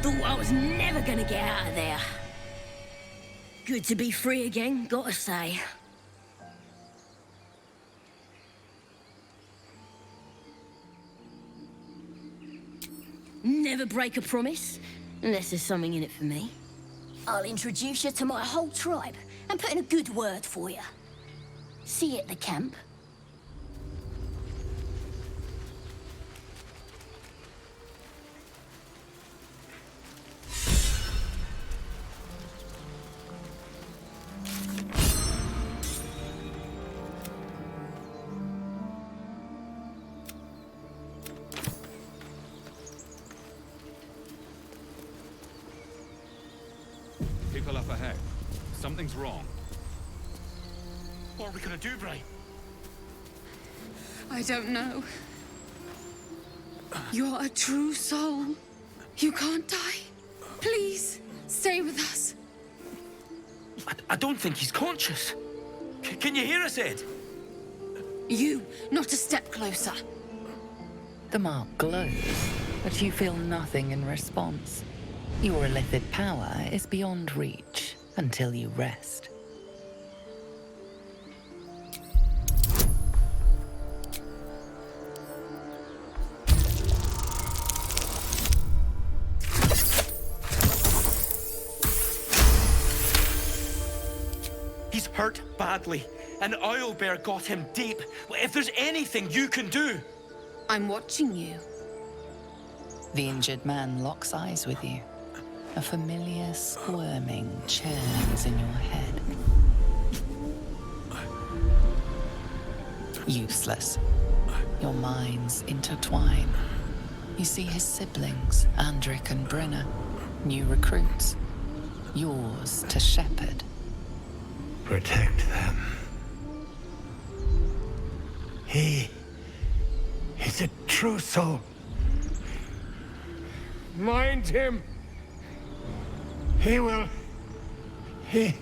Thought I was never gonna get out of there. Good to be free again, gotta say. Never break a promise, unless there's something in it for me. I'll introduce you to my whole tribe and put in a good word for you. See you at the camp. People up ahead. Something's wrong. What are we gonna do, Bray? I don't know. You're a true soul. You can't die. Please, stay with us. I don't think he's conscious. Can you hear us, Ed? You, not a step closer. The mark glows, but you feel nothing in response. Your illithid power is beyond reach until you rest. hurt badly, and Owlbear got him deep. If there's anything you can do... I'm watching you. The injured man locks eyes with you. A familiar squirming churns in your head. Useless. Your minds intertwine. You see his siblings, Andric and Brenna, new recruits. Yours to shepherd. Protect them. He is a true soul. Mind him! He will... He...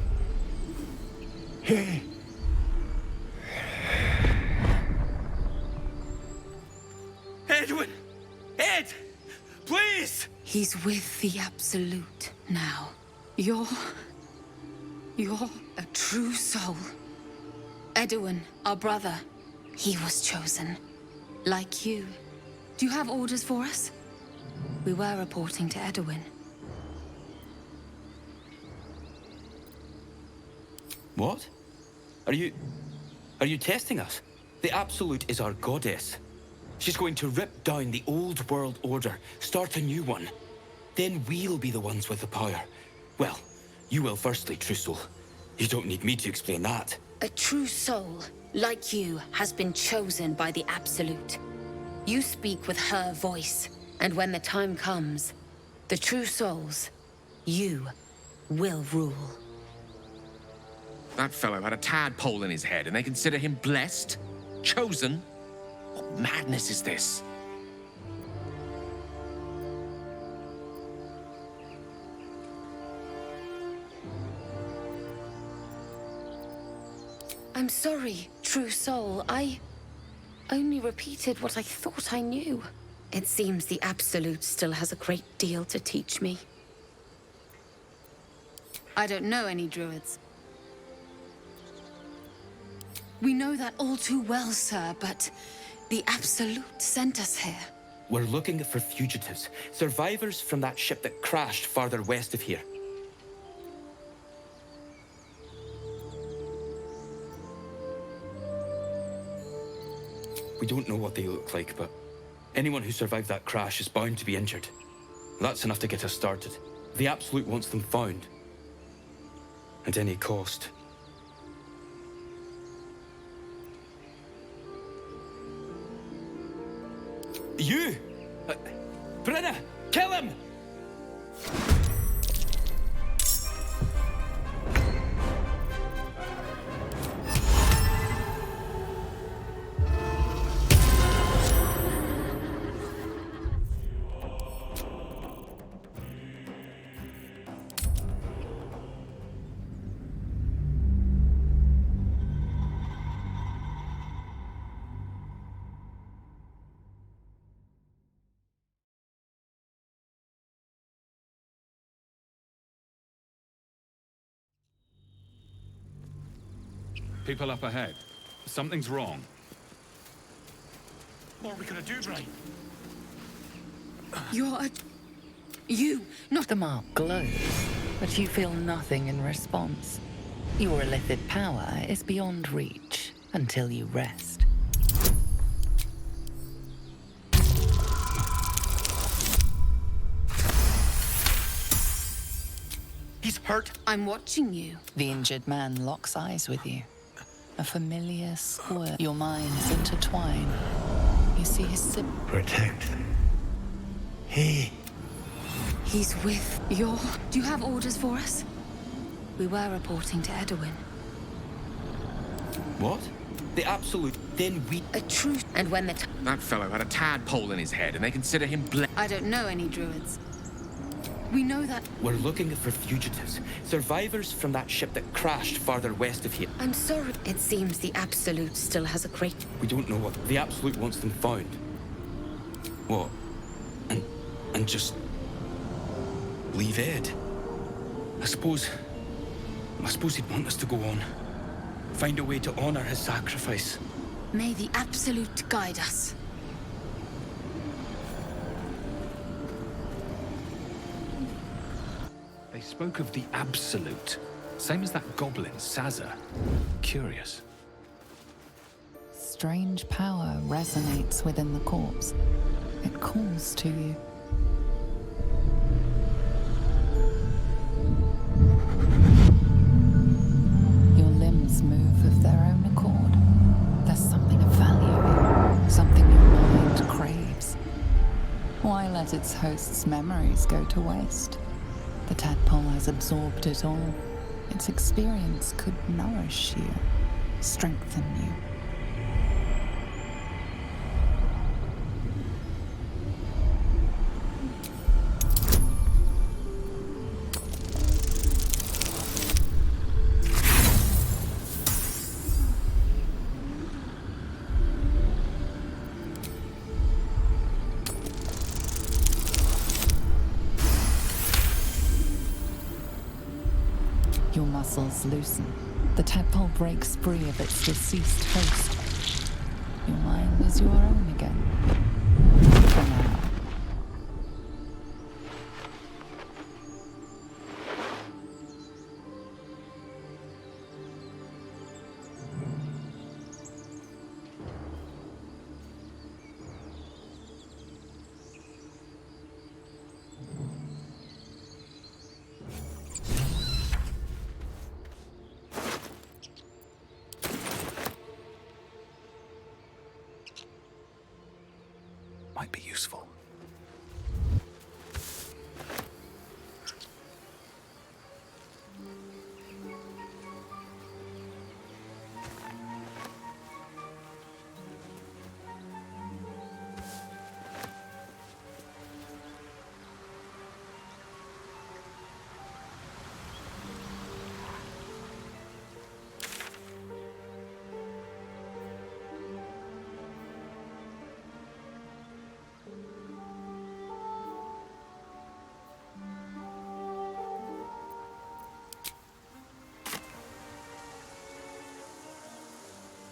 Edwin! Ed! Please! He's with the Absolute now. You're a true soul. Edwin, our brother, he was chosen. Like you. Do you have orders for us? We were reporting to Edwin. What? Are you testing us? The Absolute is our goddess. She's going to rip down the old world order, start a new one. Then we'll be the ones with the power. Well, you will firstly, True Soul. You don't need me to explain that. A true soul, like you, has been chosen by the Absolute. You speak with her voice, and when the time comes, the true souls, you will rule. That fellow had a tadpole in his head, and they consider him blessed? Chosen? What madness is this? I'm sorry, true soul. I only repeated what I thought I knew. It seems the Absolute still has a great deal to teach me. I don't know any druids. We know that all too well, sir, but the Absolute sent us here. We're looking for fugitives, survivors from that ship that crashed farther west of here. We don't know what they look like, but anyone who survived that crash is bound to be injured. That's enough to get us started. The Absolute wants them found. At any cost. You! Brenna! Kill him! People up ahead. Something's wrong. What are we gonna do, Bray? You, not... The mark glows, but you feel nothing in response. Your illithid power is beyond reach until you rest. He's hurt. I'm watching you. The injured man locks eyes with you. A familiar squirt. Your minds intertwine. You see his Protect. He's with your... Do you have orders for us? We were reporting to Edwin. What? The Absolute, then we... A truth. And when the... That fellow had a tadpole in his head, and they consider him blessed. I don't know any druids. We know that... We're looking for fugitives, survivors from that ship that crashed farther west of here. I'm sorry. It seems the Absolute still has a great... We don't know what... The Absolute wants them found. What? And just... leave Ed? I suppose he'd want us to go on. Find a way to honor his sacrifice. May the Absolute guide us. They spoke of the Absolute. Same as that goblin, Sazza. Curious. Strange power resonates within the corpse. It calls to you. Your limbs move of their own accord. There's something of value, something your mind craves. Why let its host's memories go to waste? The tadpole has absorbed it all. Its experience could nourish you, strengthen you. Your muscles loosen. The tadpole breaks free of its deceased host. Your mind is your own again. For now. Might be useful.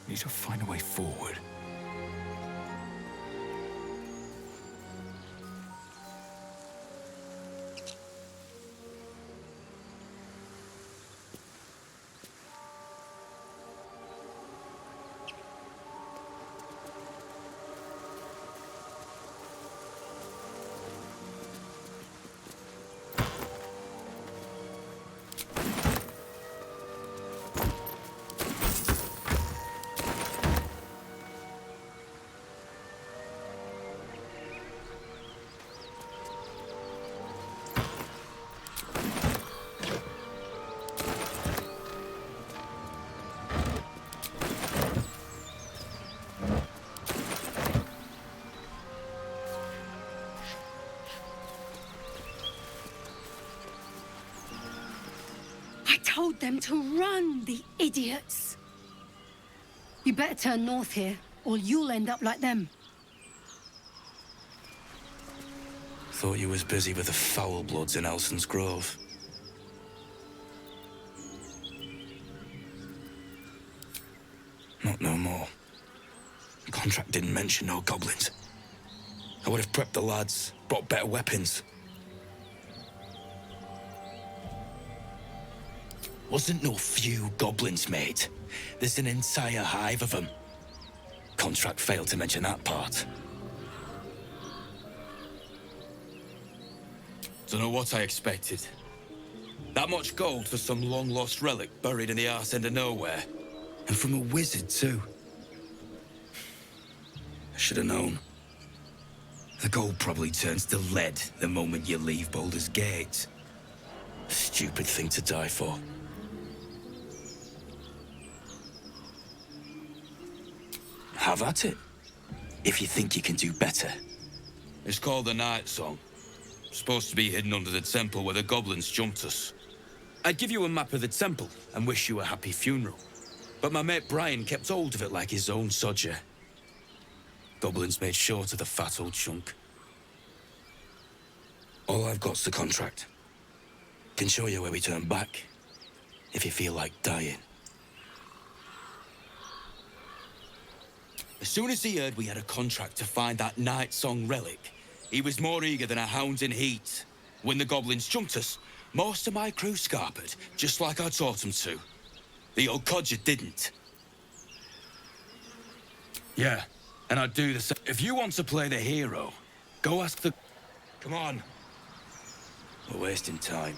Need to find a way forward. I told them to run, the idiots. You better turn north here, or you'll end up like them. Thought you was busy with the foul bloods in Elson's Grove. Not no more. The contract didn't mention no goblins. I would have prepped the lads, brought better weapons. Wasn't no few goblins, mate. There's an entire hive of them. Contract failed to mention that part. Don't know what I expected. That much gold for some long-lost relic buried in the arse end of nowhere. And from a wizard, too. I should have known. The gold probably turns to lead the moment you leave Baldur's Gate. A stupid thing to die for. Have at it, if you think you can do better. It's called the Night Song. Supposed to be hidden under the temple where the goblins jumped us. I'd give you a map of the temple and wish you a happy funeral. But my mate Brian kept hold of it like his own sodger. Goblins made short of the fat old chunk. All I've got's the contract. Can show you where we turn back, if you feel like dying. As soon as he heard we had a contract to find that Night Song relic, he was more eager than a hound in heat. When the goblins jumped us, Most of my crew scarpered, just like I taught them to. The old codger didn't. Yeah, and I'd do the same. If you want to play the hero, go ask the... Come on. We're wasting time.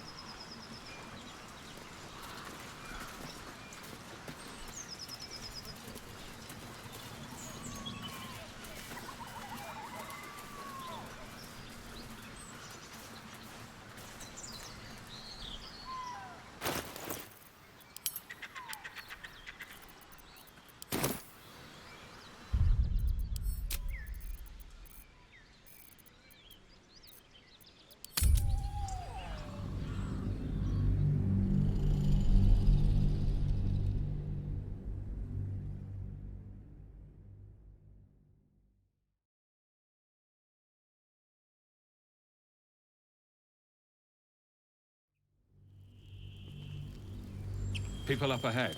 People up ahead.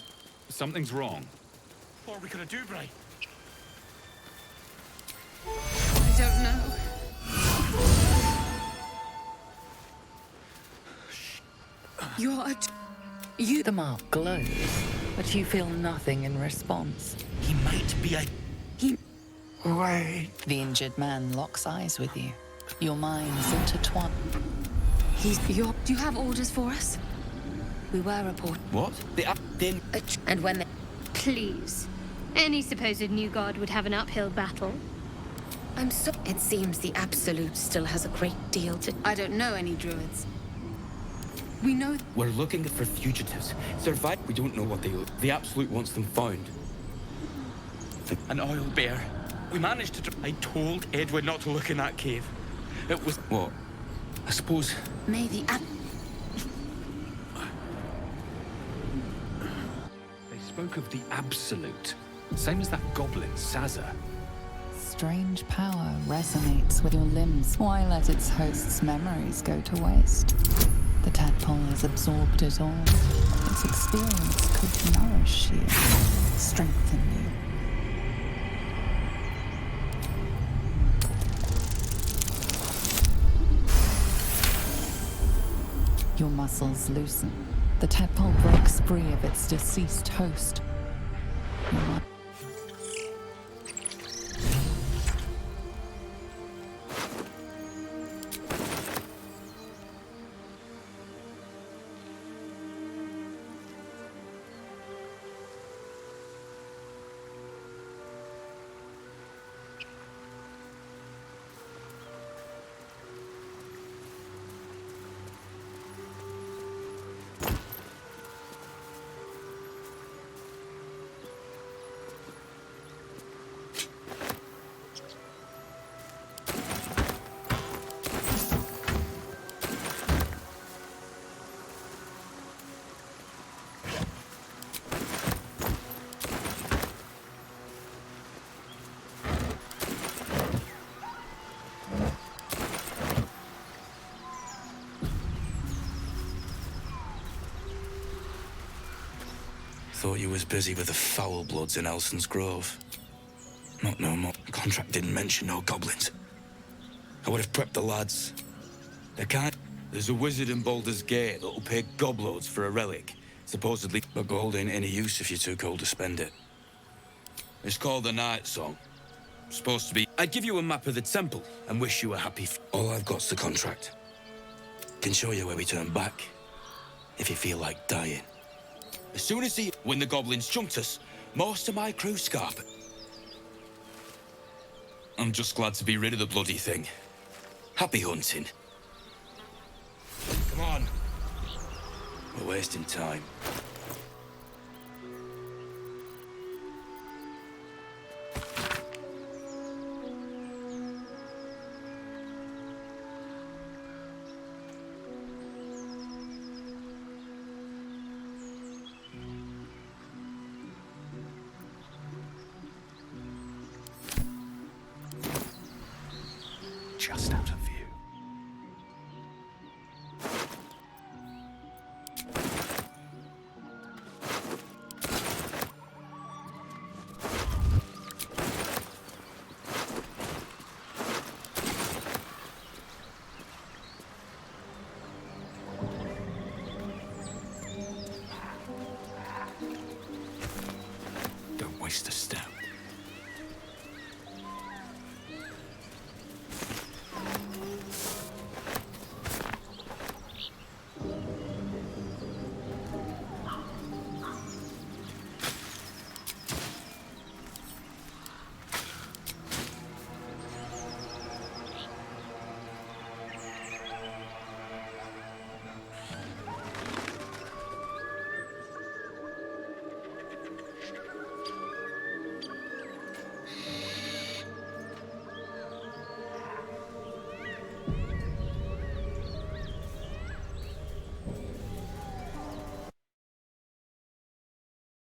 Something's wrong. What are we gonna do, Bray? I don't know. The mark glows, but you feel nothing in response. He might be a... Wait. The injured man locks eyes with you. Your minds intertwine. Do you have orders for us? We were reported. What? And when they... Please. Any supposed new god would have an uphill battle. It seems the Absolute still has a great deal to... I don't know any druids. We know... We're looking for fugitives. Survive. We don't know what they... The Absolute wants them found. An oil bear. We managed to... I told Edward not to look in that cave. It was... What? I suppose... May the They spoke of the Absolute. Same as that goblin, Sazza. Strange power resonates with your limbs. Why let its host's memories go to waste? The tadpole has absorbed it all. Its experience could nourish you, strengthen you. Your muscles loosen. The tadpole breaks free of its deceased host. Your Thought you was busy with the foul bloods in Elson's Grove. Not no more. The contract didn't mention no goblins. I would have prepped the lads. They can't. There's a wizard in Baldur's Gate that'll pay gobloads for a relic. Supposedly, but gold ain't any use if you're too cold to spend it. It's called the Night Song. Supposed to be. I'd give you a map of the temple and wish you a happy. All I've got's the contract. Can show you where we turn back if you feel like dying. As soon as when the goblins jumped us, most of my crew scarpered. I'm just glad to be rid of the bloody thing. Happy hunting. Come on. We're wasting time. Just out of view. waste a step.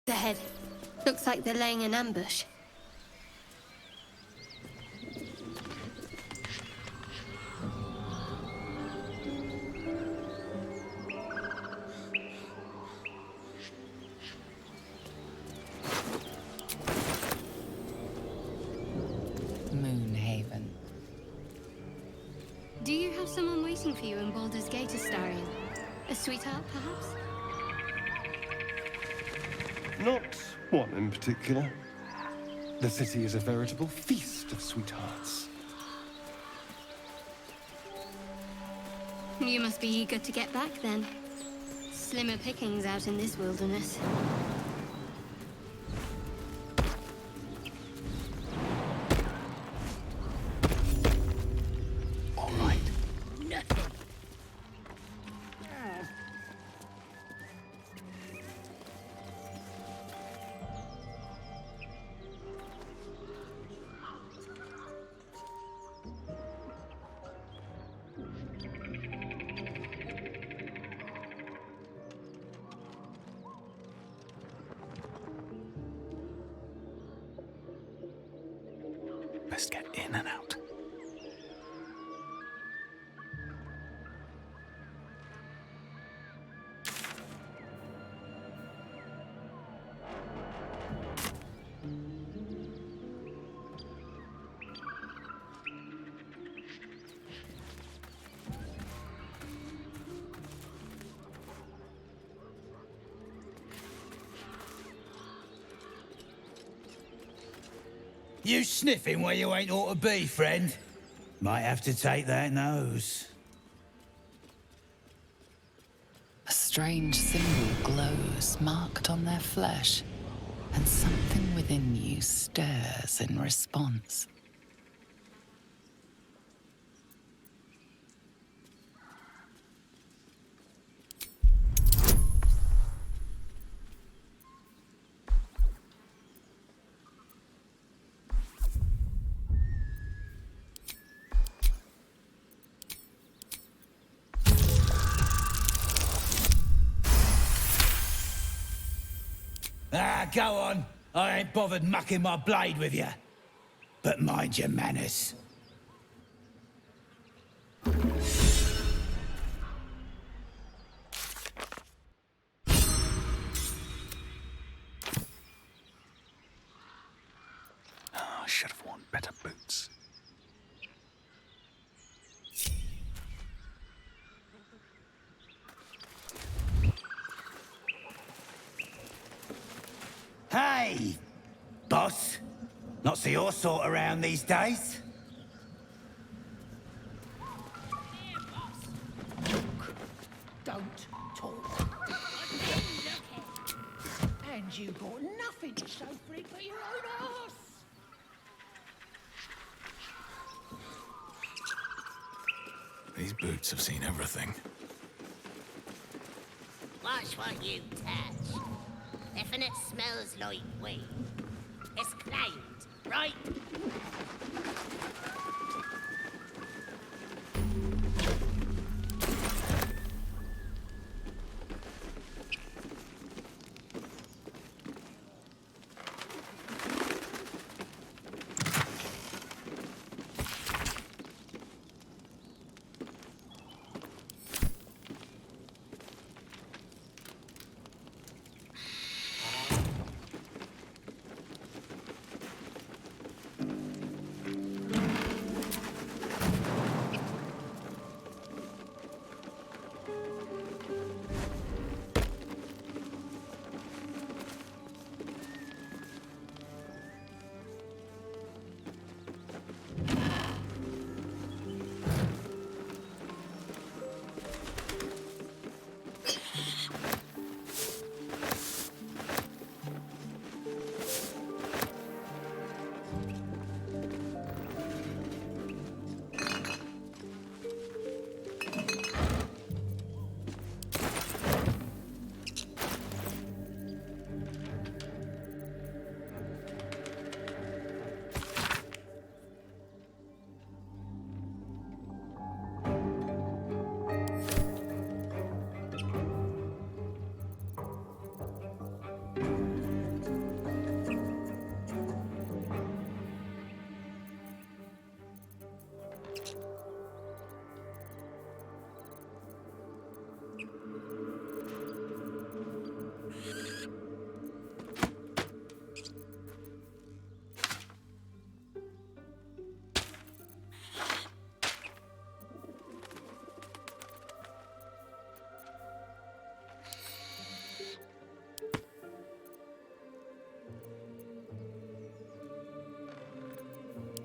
Ahead. Looks like they're laying an ambush. Moonhaven. Do you have someone waiting for you in Baldur's Gate, Astarion? A sweetheart, perhaps? Not one in particular. The city is a veritable feast of sweethearts. You must be eager to get back, then. Slimmer pickings out in this wilderness. All right. Nothing. Best get in and out. You sniffing where you ain't ought to be, friend? Might have to take that nose. A strange symbol glows, marked on their flesh, and something within you stirs in response. Ah, go on. I ain't bothered mucking my blade with you. But mind your manners. I should have worn better boots. Hey, boss. Not see your sort around these days. Don't talk. And you got nothing to show for it but your own arse. These boots have seen everything. Watch what you touch. If it smells like weed, it's claimed, right?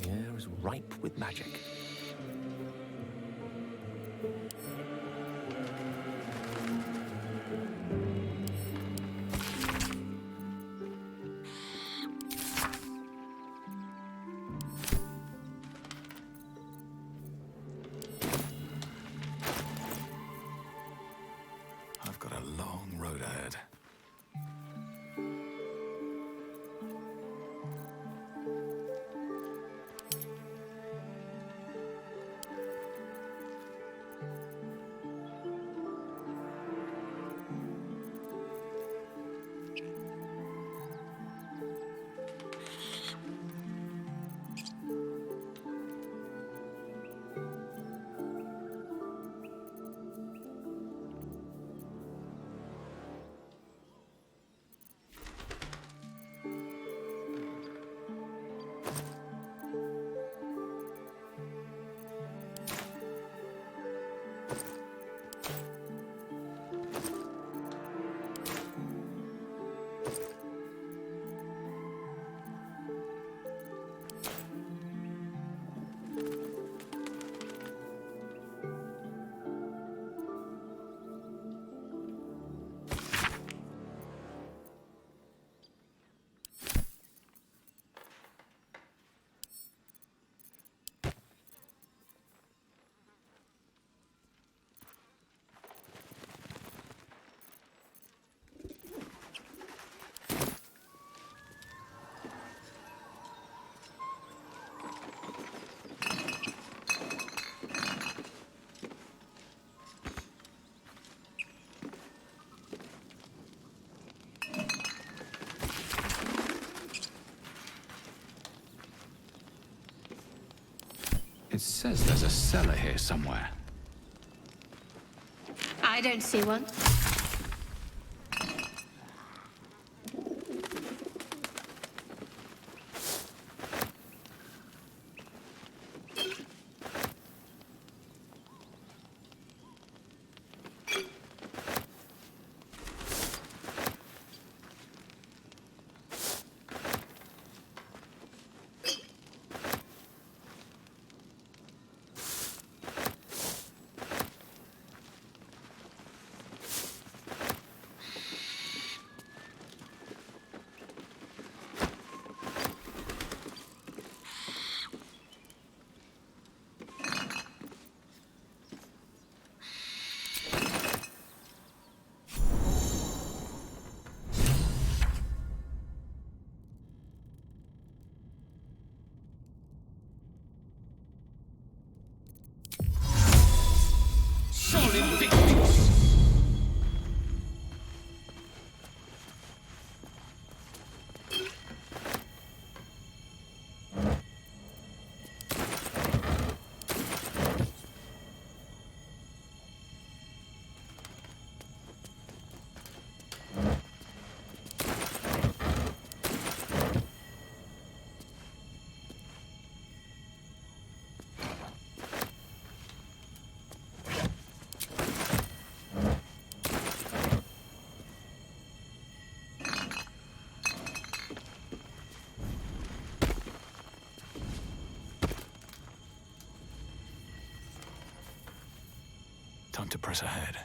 The air is ripe with magic. I've got a long road ahead. It says there's a cellar here somewhere. I don't see one. Time to press ahead.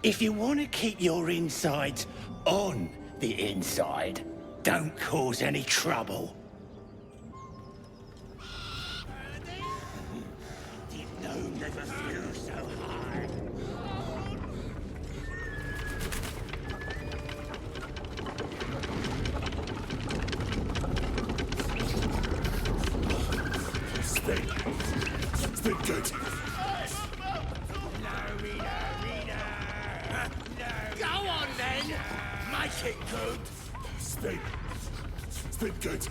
If you want to keep your insides on the inside, don't cause any trouble. Did no never flew so high? Speak good. Go on then! Make it good! Speak. Speak good.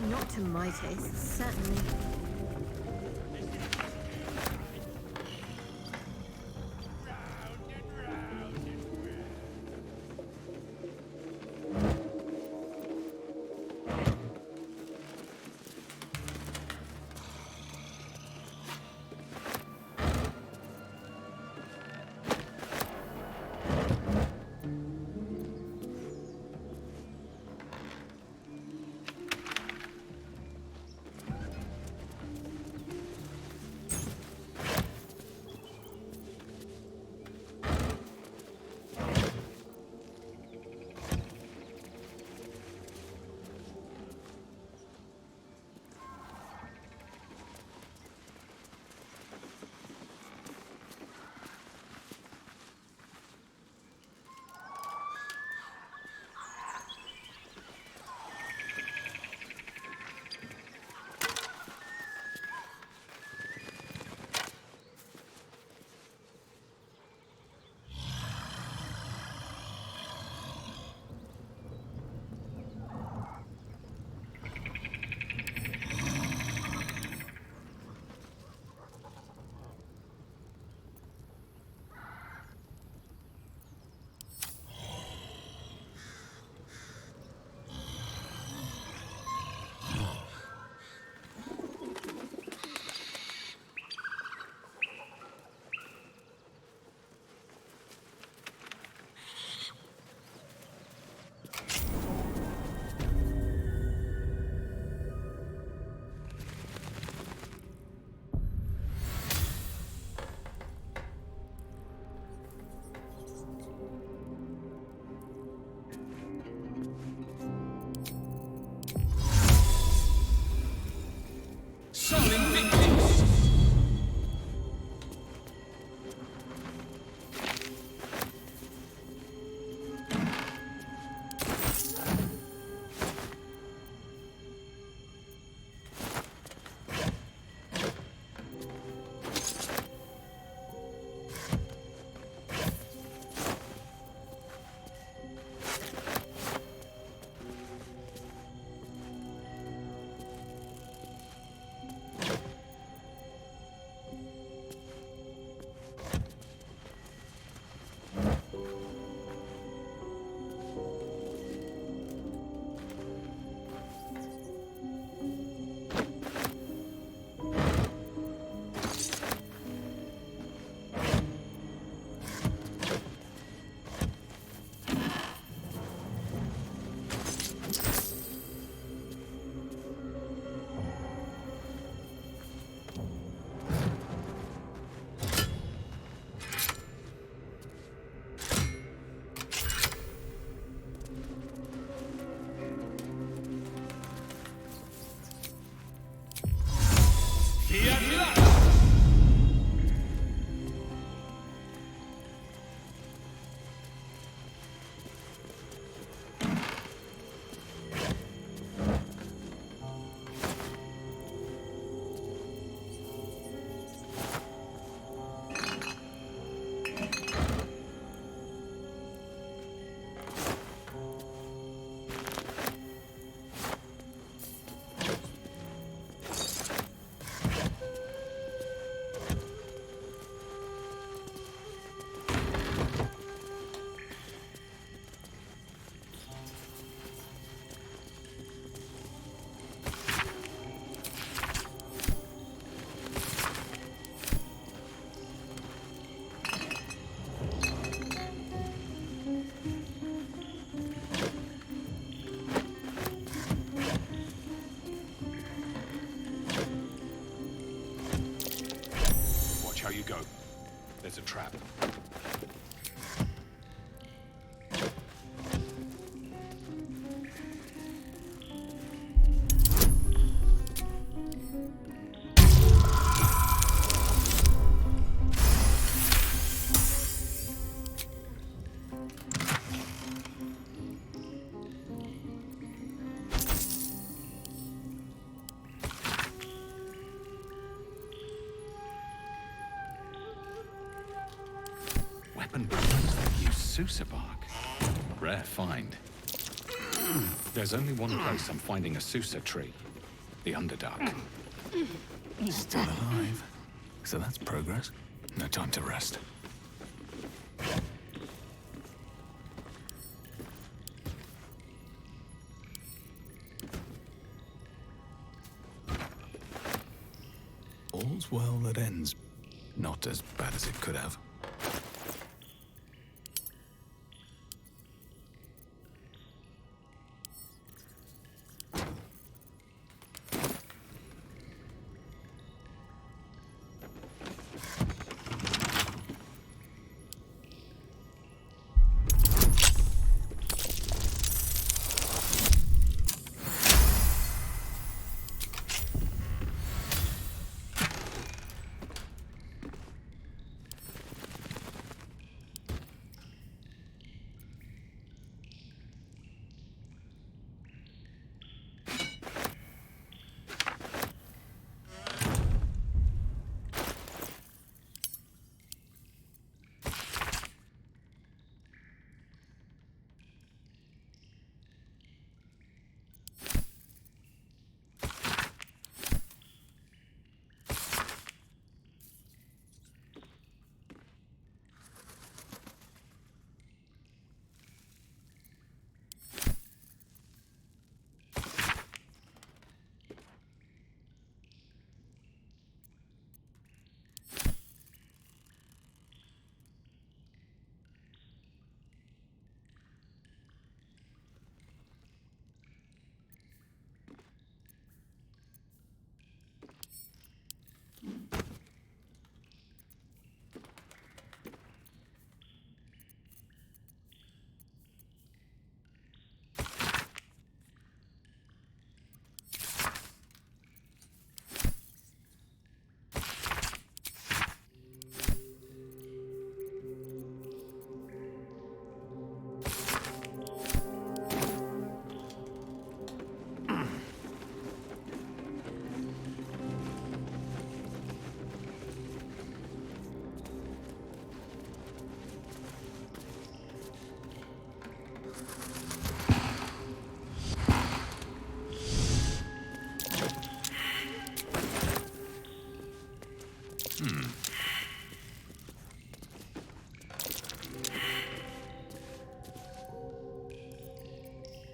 Not to my taste, certainly. trap. Weapon builders that use Sousa bark. Rare find. There's only one place I'm finding a Sousa tree. The Underdark. Still alive. So that's progress. No time to rest. All's well that ends. Not as bad as it could have.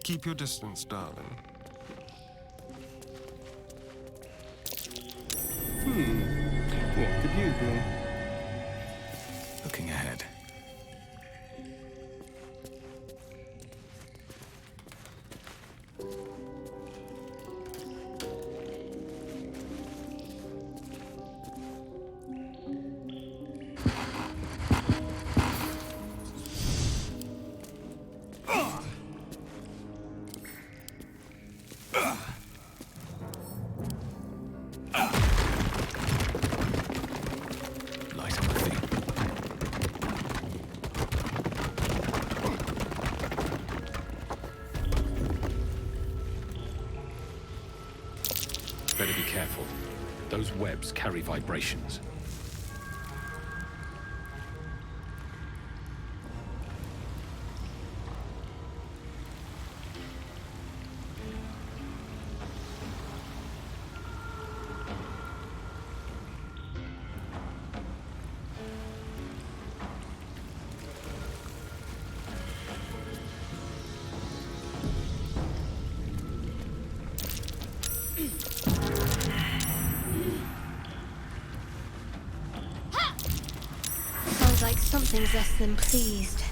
Keep your distance, darling. What could you do? Looking ahead. Better be careful. Those webs carry vibrations. Sounds like something's less than pleased.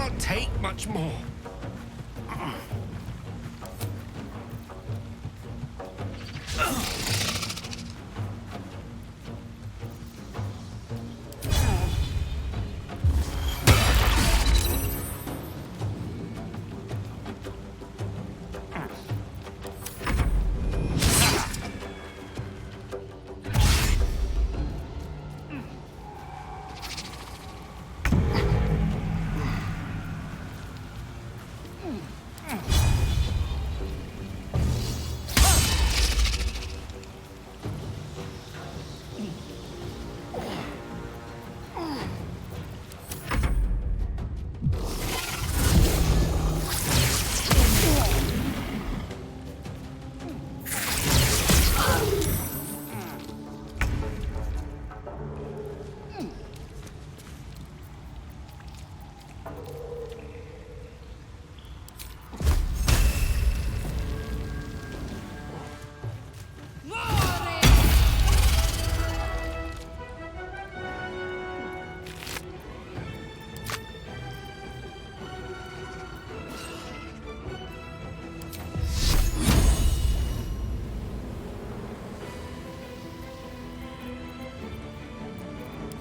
cannot take much more.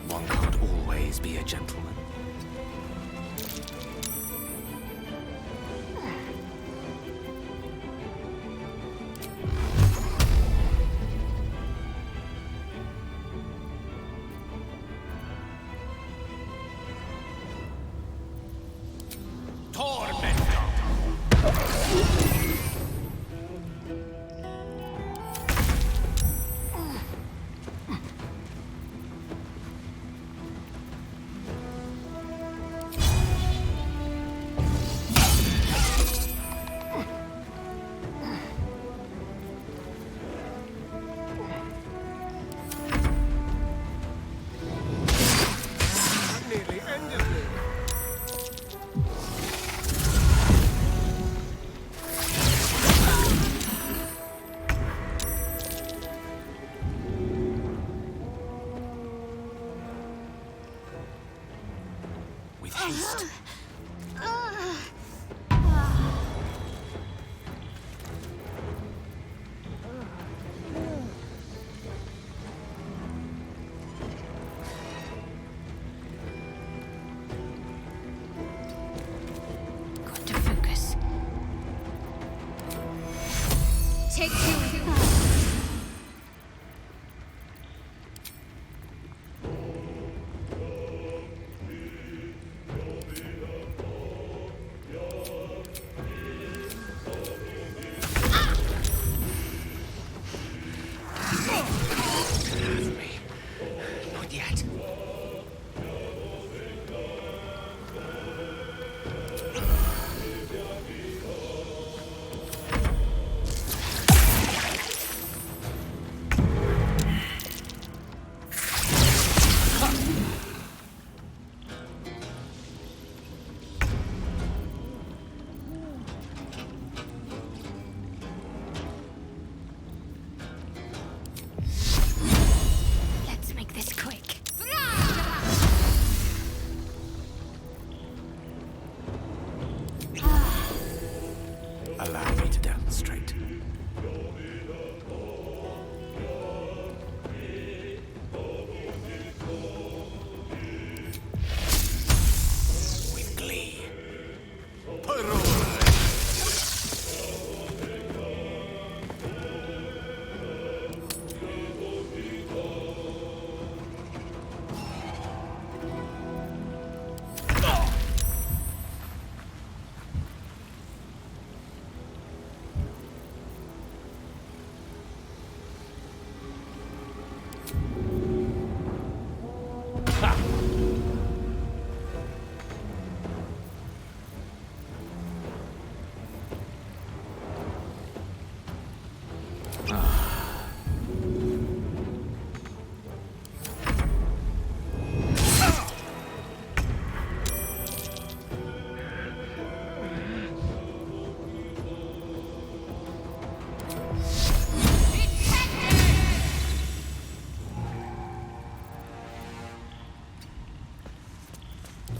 One can't always be a gentleman. With haste. Got to focus. Take two. Not yet. Let's make this quick. Allow me to demonstrate. With glee.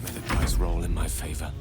May the dice roll in my favor.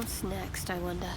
What's next, I wonder?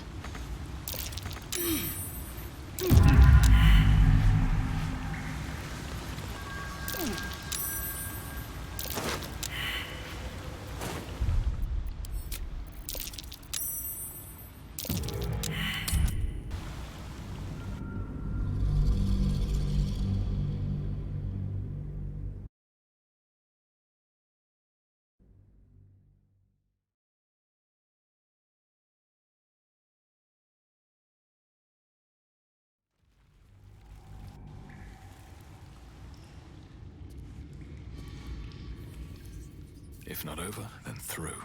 If not over, then through.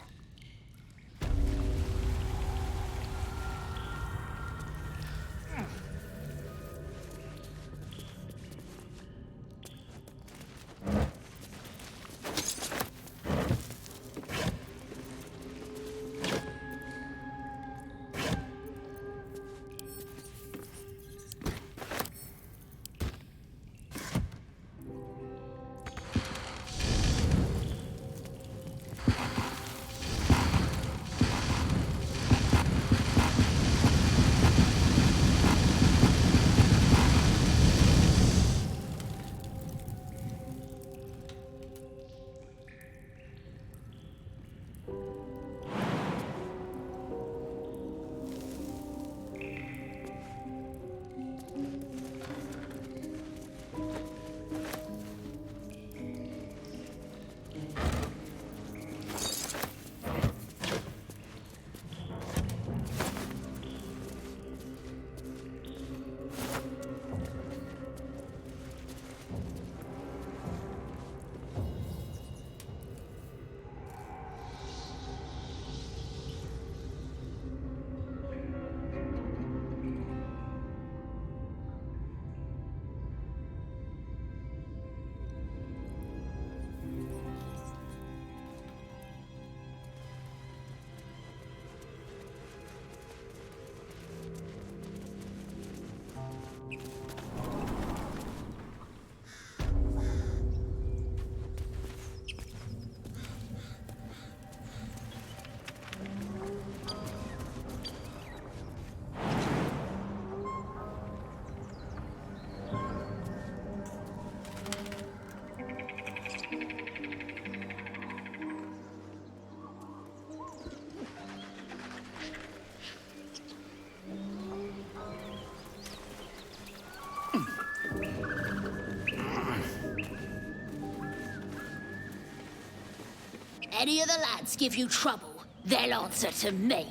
Any of the lads give you trouble, they'll answer to me.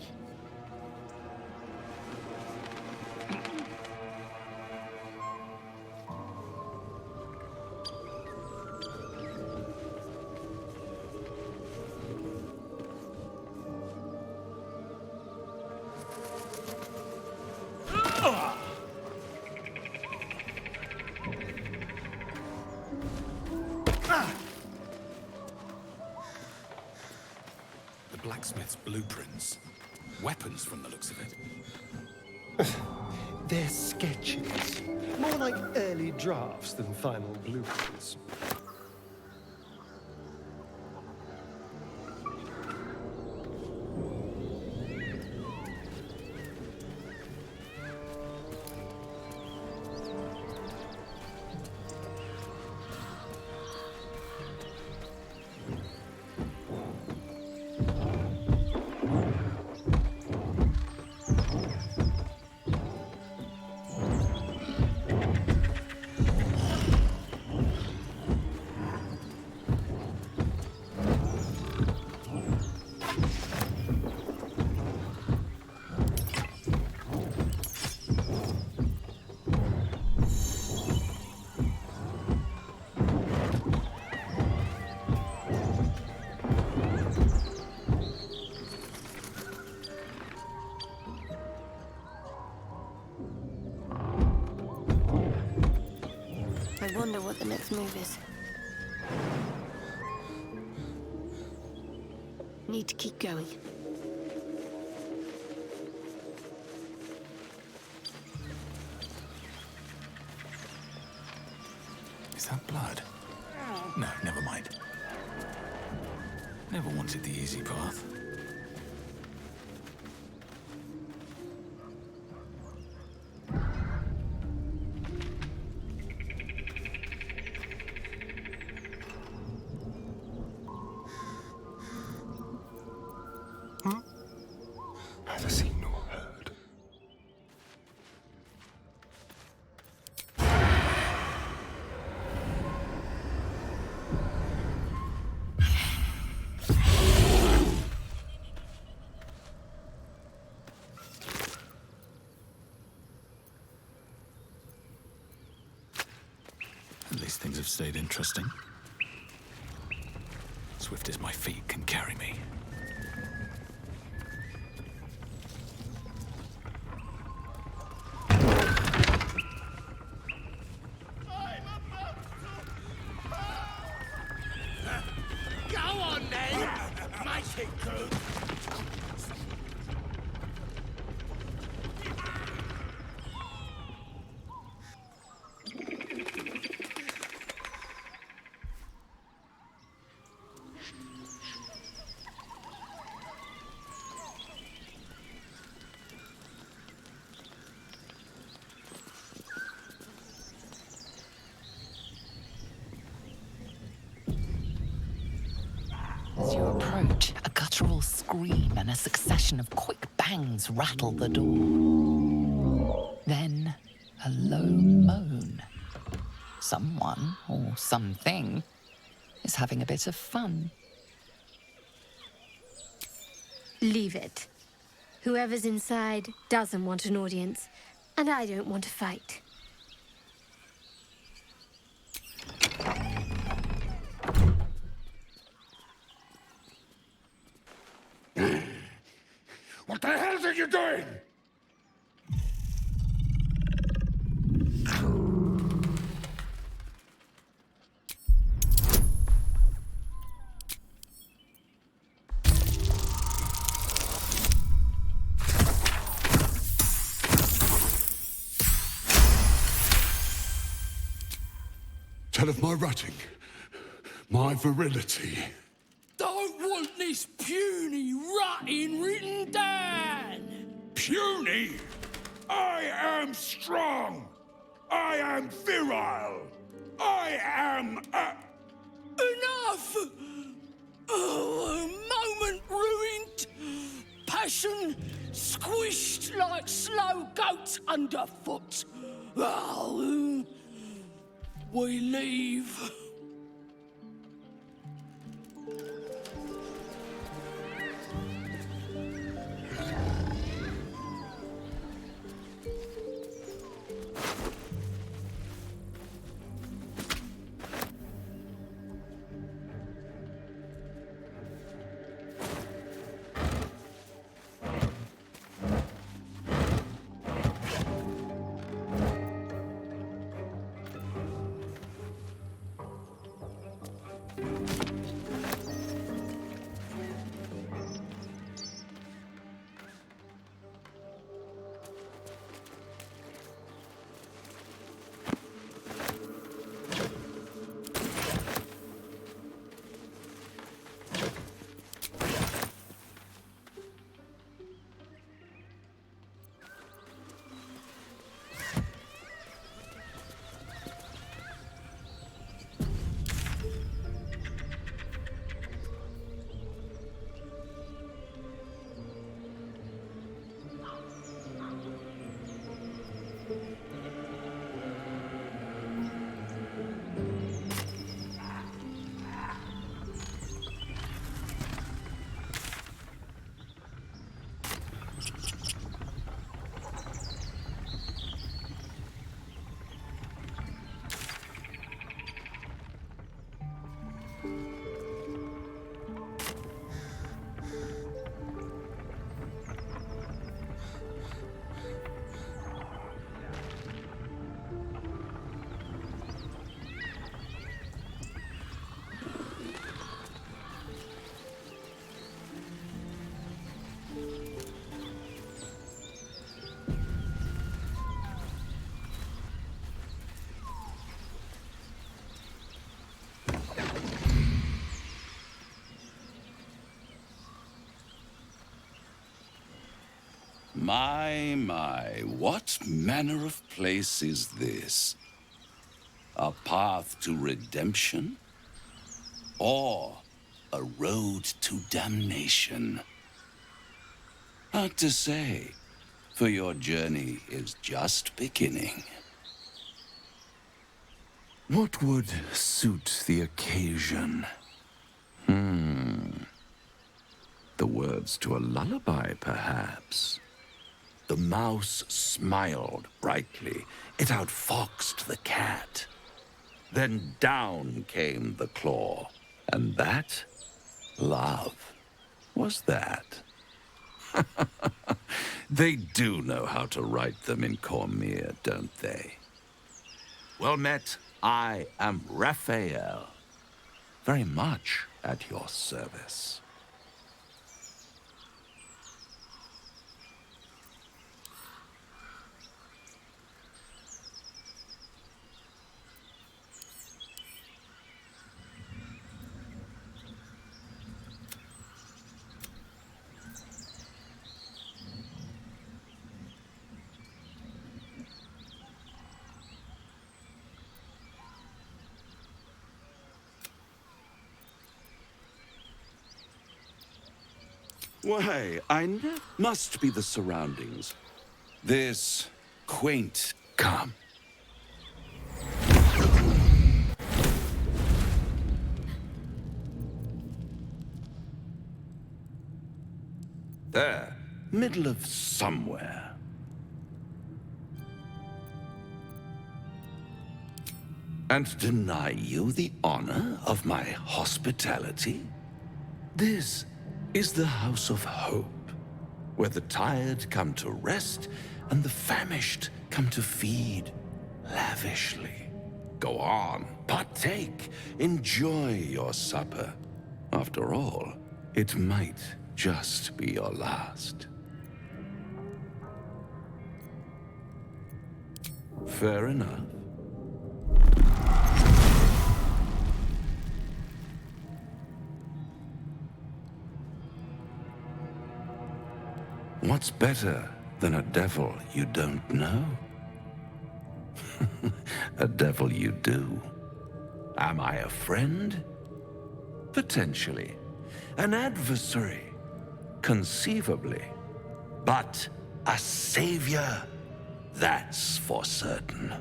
Blacksmith's blueprints. Weapons from the looks of it. They're sketches. More like early drafts than final blueprints. I wonder what the next move is. Need to keep going. Is that blood? No, never mind. Never wanted the easy path. things have stayed interesting. Swift as my feet can carry me. Go on then! Make it good! As you approach, a guttural scream and a succession of quick bangs rattle the door. Then, a low moan. Someone, or something, is having a bit of fun. Leave it. Whoever's inside doesn't want an audience, and I don't want to fight. What the hell are you doing? Tell of my rutting, my virility. Don't want this puny rutting written down! Puny? I am strong. I am virile. I am Enough! Oh, a moment ruined. Passion squished like slow goats underfoot. Oh, we leave. My, what manner of place is this? A path to redemption? Or a road to damnation? Hard to say, for your journey is just beginning. What would suit the occasion? The words to a lullaby, perhaps. The mouse smiled brightly. It outfoxed the cat. Then down came the claw. And that, love, was that. They do know how to write them in Cormier, don't they? Well met, I am Raphael. Very much at your service. Why, must be the surroundings. This quaint calm. There, middle of somewhere. And deny you the honor of my hospitality? This is the house of hope, where the tired come to rest and the famished come to feed lavishly. Go on, partake, enjoy your supper. After all, it might just be your last. Fair enough. What's better than a devil you don't know? A devil you do. Am I a friend? Potentially. An adversary? Conceivably. But a savior? That's for certain.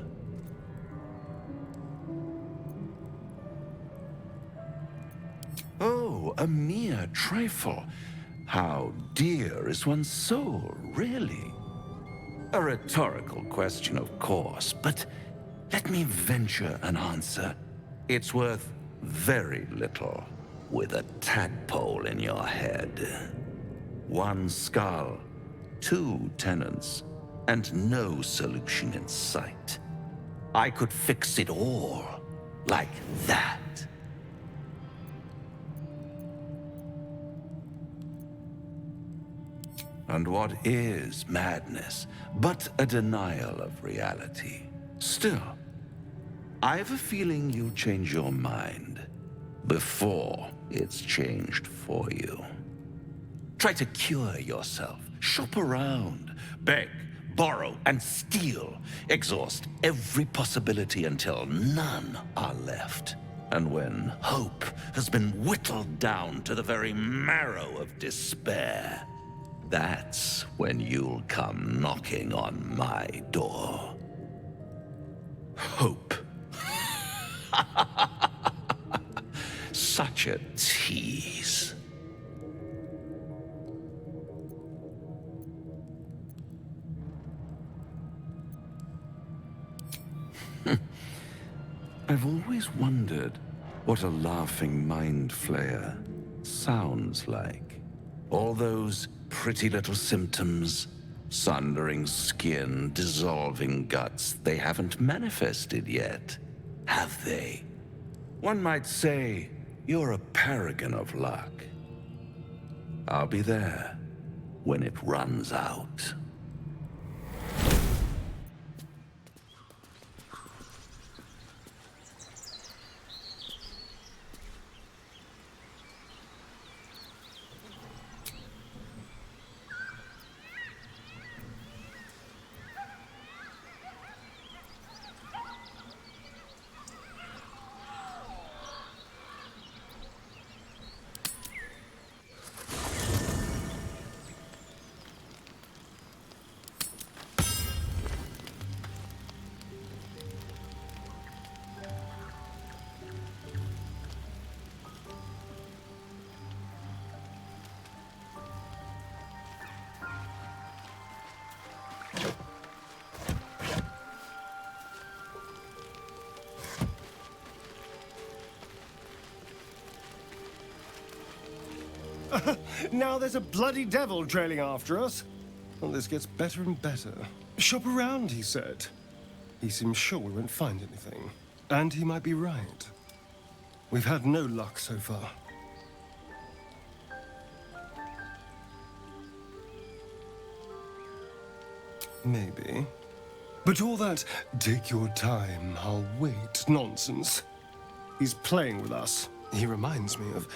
Oh, a mere trifle. How dear is one's soul, really? A rhetorical question, of course, but let me venture an answer. It's worth very little with a tadpole in your head. One skull, 2 tenants, and no solution in sight. I could fix it all like that. And what is madness but a denial of reality? Still, I have a feeling you'll change your mind before it's changed for you. Try to cure yourself, shop around, beg, borrow, and steal. Exhaust every possibility until none are left. And when hope has been whittled down to the very marrow of despair, that's when you'll come knocking on my door. Hope. Such a tease. I've always wondered what a laughing mind flayer sounds like. All those pretty little symptoms, sundering skin, dissolving guts, they haven't manifested yet, have they? One might say you're a paragon of luck. I'll be there when it runs out. Now there's a bloody devil trailing after us. Well, this gets better and better. Shop around, he said. He seems sure we won't find anything. And he might be right. We've had no luck so far. Maybe. But all that, take your time, I'll wait nonsense. He's playing with us. He reminds me of,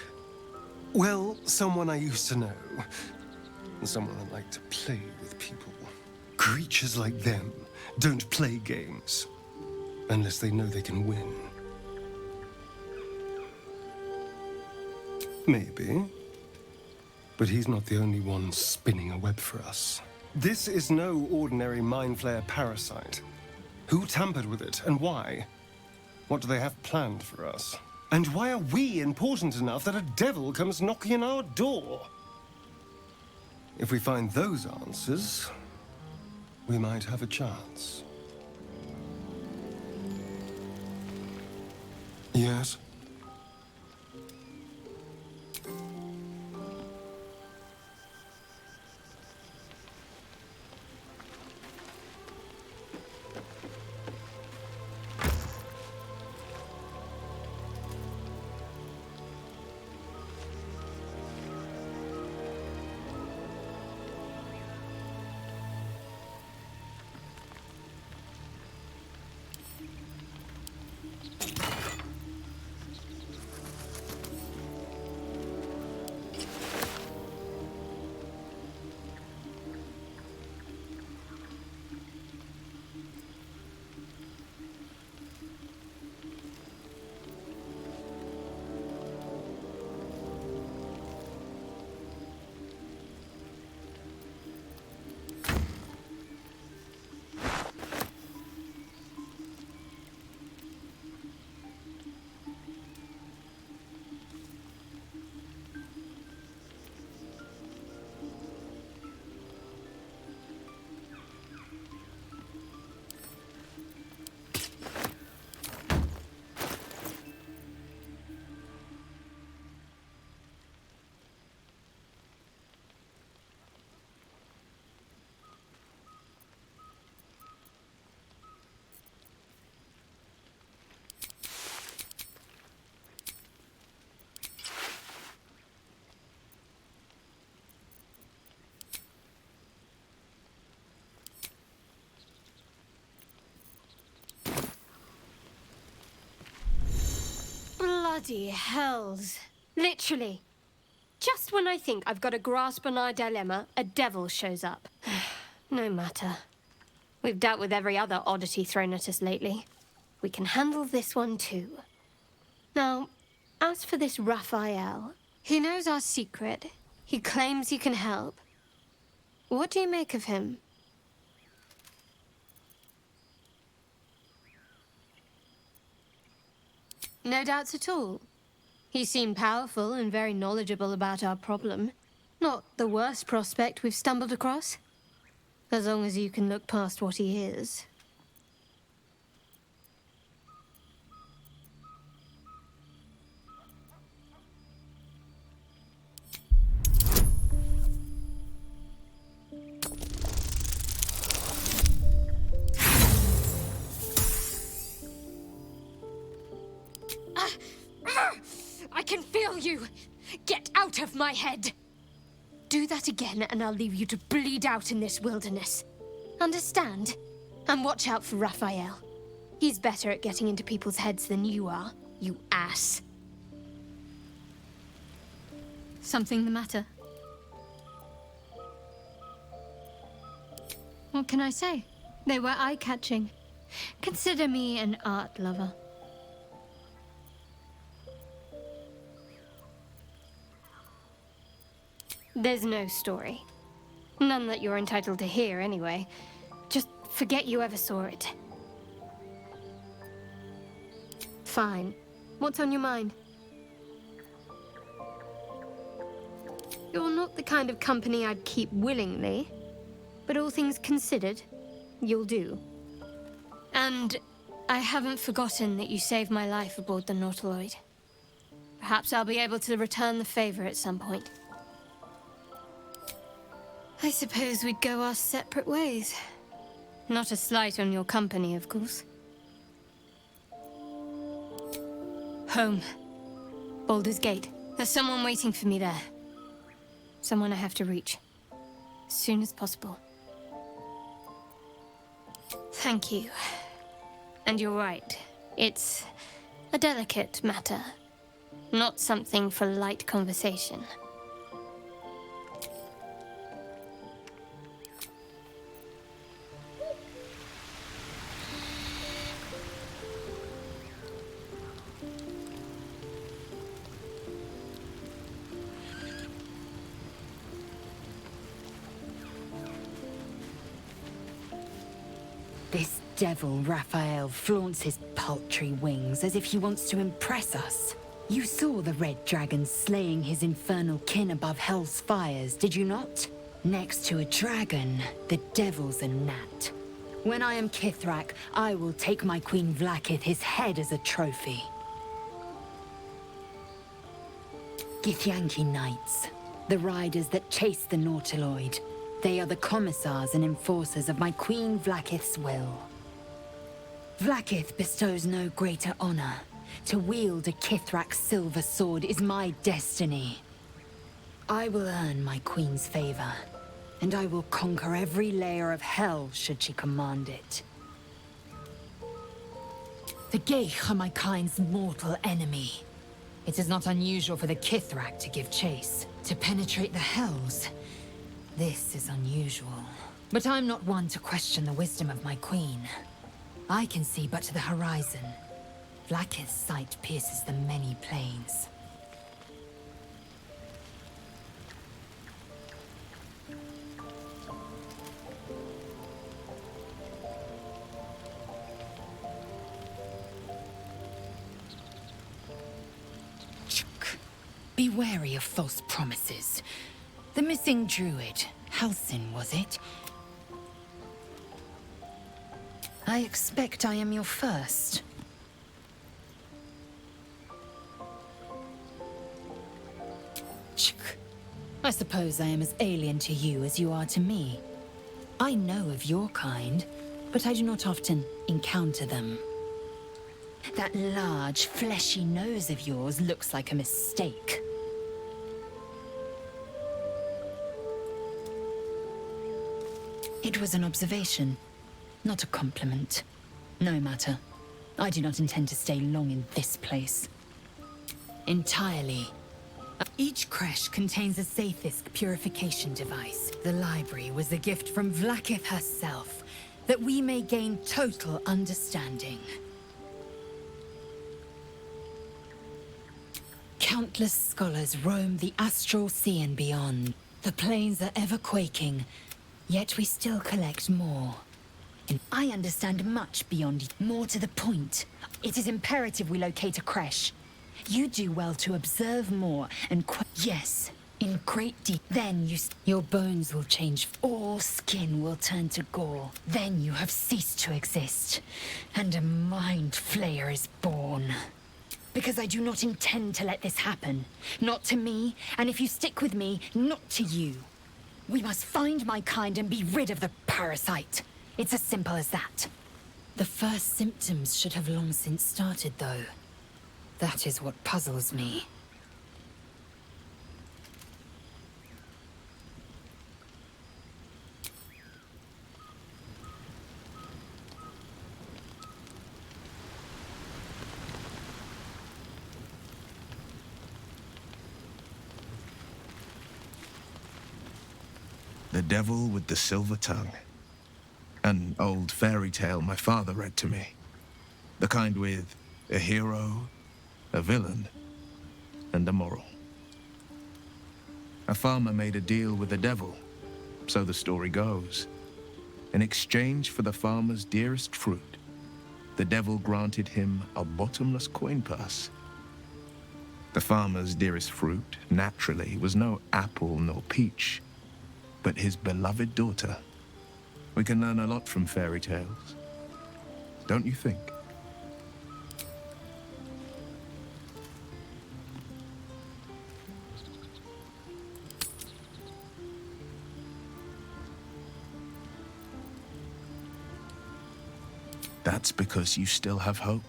well, someone I used to know. Someone that liked to play with people. Creatures like them don't play games unless they know they can win. Maybe. But he's not the only one spinning a web for us. This is no ordinary mind flayer parasite. Who tampered with it, and why? What do they have planned for us? And why are we important enough that a devil comes knocking on our door? If we find those answers, we might have a chance. Yes? Bloody hells. Literally. Just when I think I've got a grasp on our dilemma, a devil shows up. No matter. We've dealt with every other oddity thrown at us lately. We can handle this one too. Now, as for this Raphael, he knows our secret. He claims he can help. What do you make of him? No doubts at all. He seemed powerful and very knowledgeable about our problem. Not the worst prospect we've stumbled across. As long as you can look past what he is. I can feel you! Get out of my head! Do that again and I'll leave you to bleed out in this wilderness. Understand? And watch out for Raphael. He's better at getting into people's heads than you are, you ass. Something the matter? What can I say? They were eye-catching. Consider me an art lover. There's no story. None that you're entitled to hear, anyway. Just forget you ever saw it. Fine. What's on your mind? You're not the kind of company I'd keep willingly, but all things considered, you'll do. And I haven't forgotten that you saved my life aboard the Nautiloid. Perhaps I'll be able to return the favor at some point. I suppose we'd go our separate ways. Not a slight on your company, of course. Home. Baldur's Gate. There's someone waiting for me there. Someone I have to reach. As soon as possible. Thank you. And you're right. It's a delicate matter. Not something for light conversation. This devil, Raphael, flaunts his paltry wings as if he wants to impress us. You saw the red dragon slaying his infernal kin above hell's fires, did you not? Next to a dragon, the devil's a gnat. When I am Kithrak, I will take my Queen Vlaakith his head as a trophy. Githyanki Knights, the riders that chase the Nautiloid. They are the commissars and enforcers of my Queen Vlaakith's will. Vlaakith bestows no greater honor. To wield a Kithrak's silver sword is my destiny. I will earn my Queen's favor, and I will conquer every layer of hell should she command it. The Geich are my kind's mortal enemy. It is not unusual for the Kithrak to give chase, to penetrate the hells. This is unusual. But I'm not one to question the wisdom of my queen. I can see but to the horizon. Vlaakith's sight pierces the many planes. Be wary of false promises. The missing druid, Halsin, was it? I expect I am your first. I suppose I am as alien to you as you are to me. I know of your kind, but I do not often encounter them. That large, fleshy nose of yours looks like a mistake. It was an observation, not a compliment. No matter. I do not intend to stay long in this place. Entirely. Each creche contains a Sathisk purification device. The library was a gift from Vlaakith herself, that we may gain total understanding. Countless scholars roam the astral sea and beyond. The planes are ever quaking, yet we still collect more. And I understand much beyond. More to the point, it is imperative we locate a creche. You do well to observe more and yes, in great deep. Then your bones will change. All skin will turn to gore. Then you have ceased to exist, and a mind flayer is born. Because I do not intend to let this happen. Not to me, and if you stick with me, not to you. We must find my kind and be rid of the parasite. It's as simple as that. The first symptoms should have long since started, though. That is what puzzles me. The Devil with the Silver Tongue. An old fairy tale my father read to me. The kind with a hero, a villain, and a moral. A farmer made a deal with the devil, so the story goes. In exchange for the farmer's dearest fruit, the devil granted him a bottomless coin purse. The farmer's dearest fruit, naturally, was no apple nor peach, but his beloved daughter. We can learn a lot from fairy tales, don't you think? That's because you still have hope.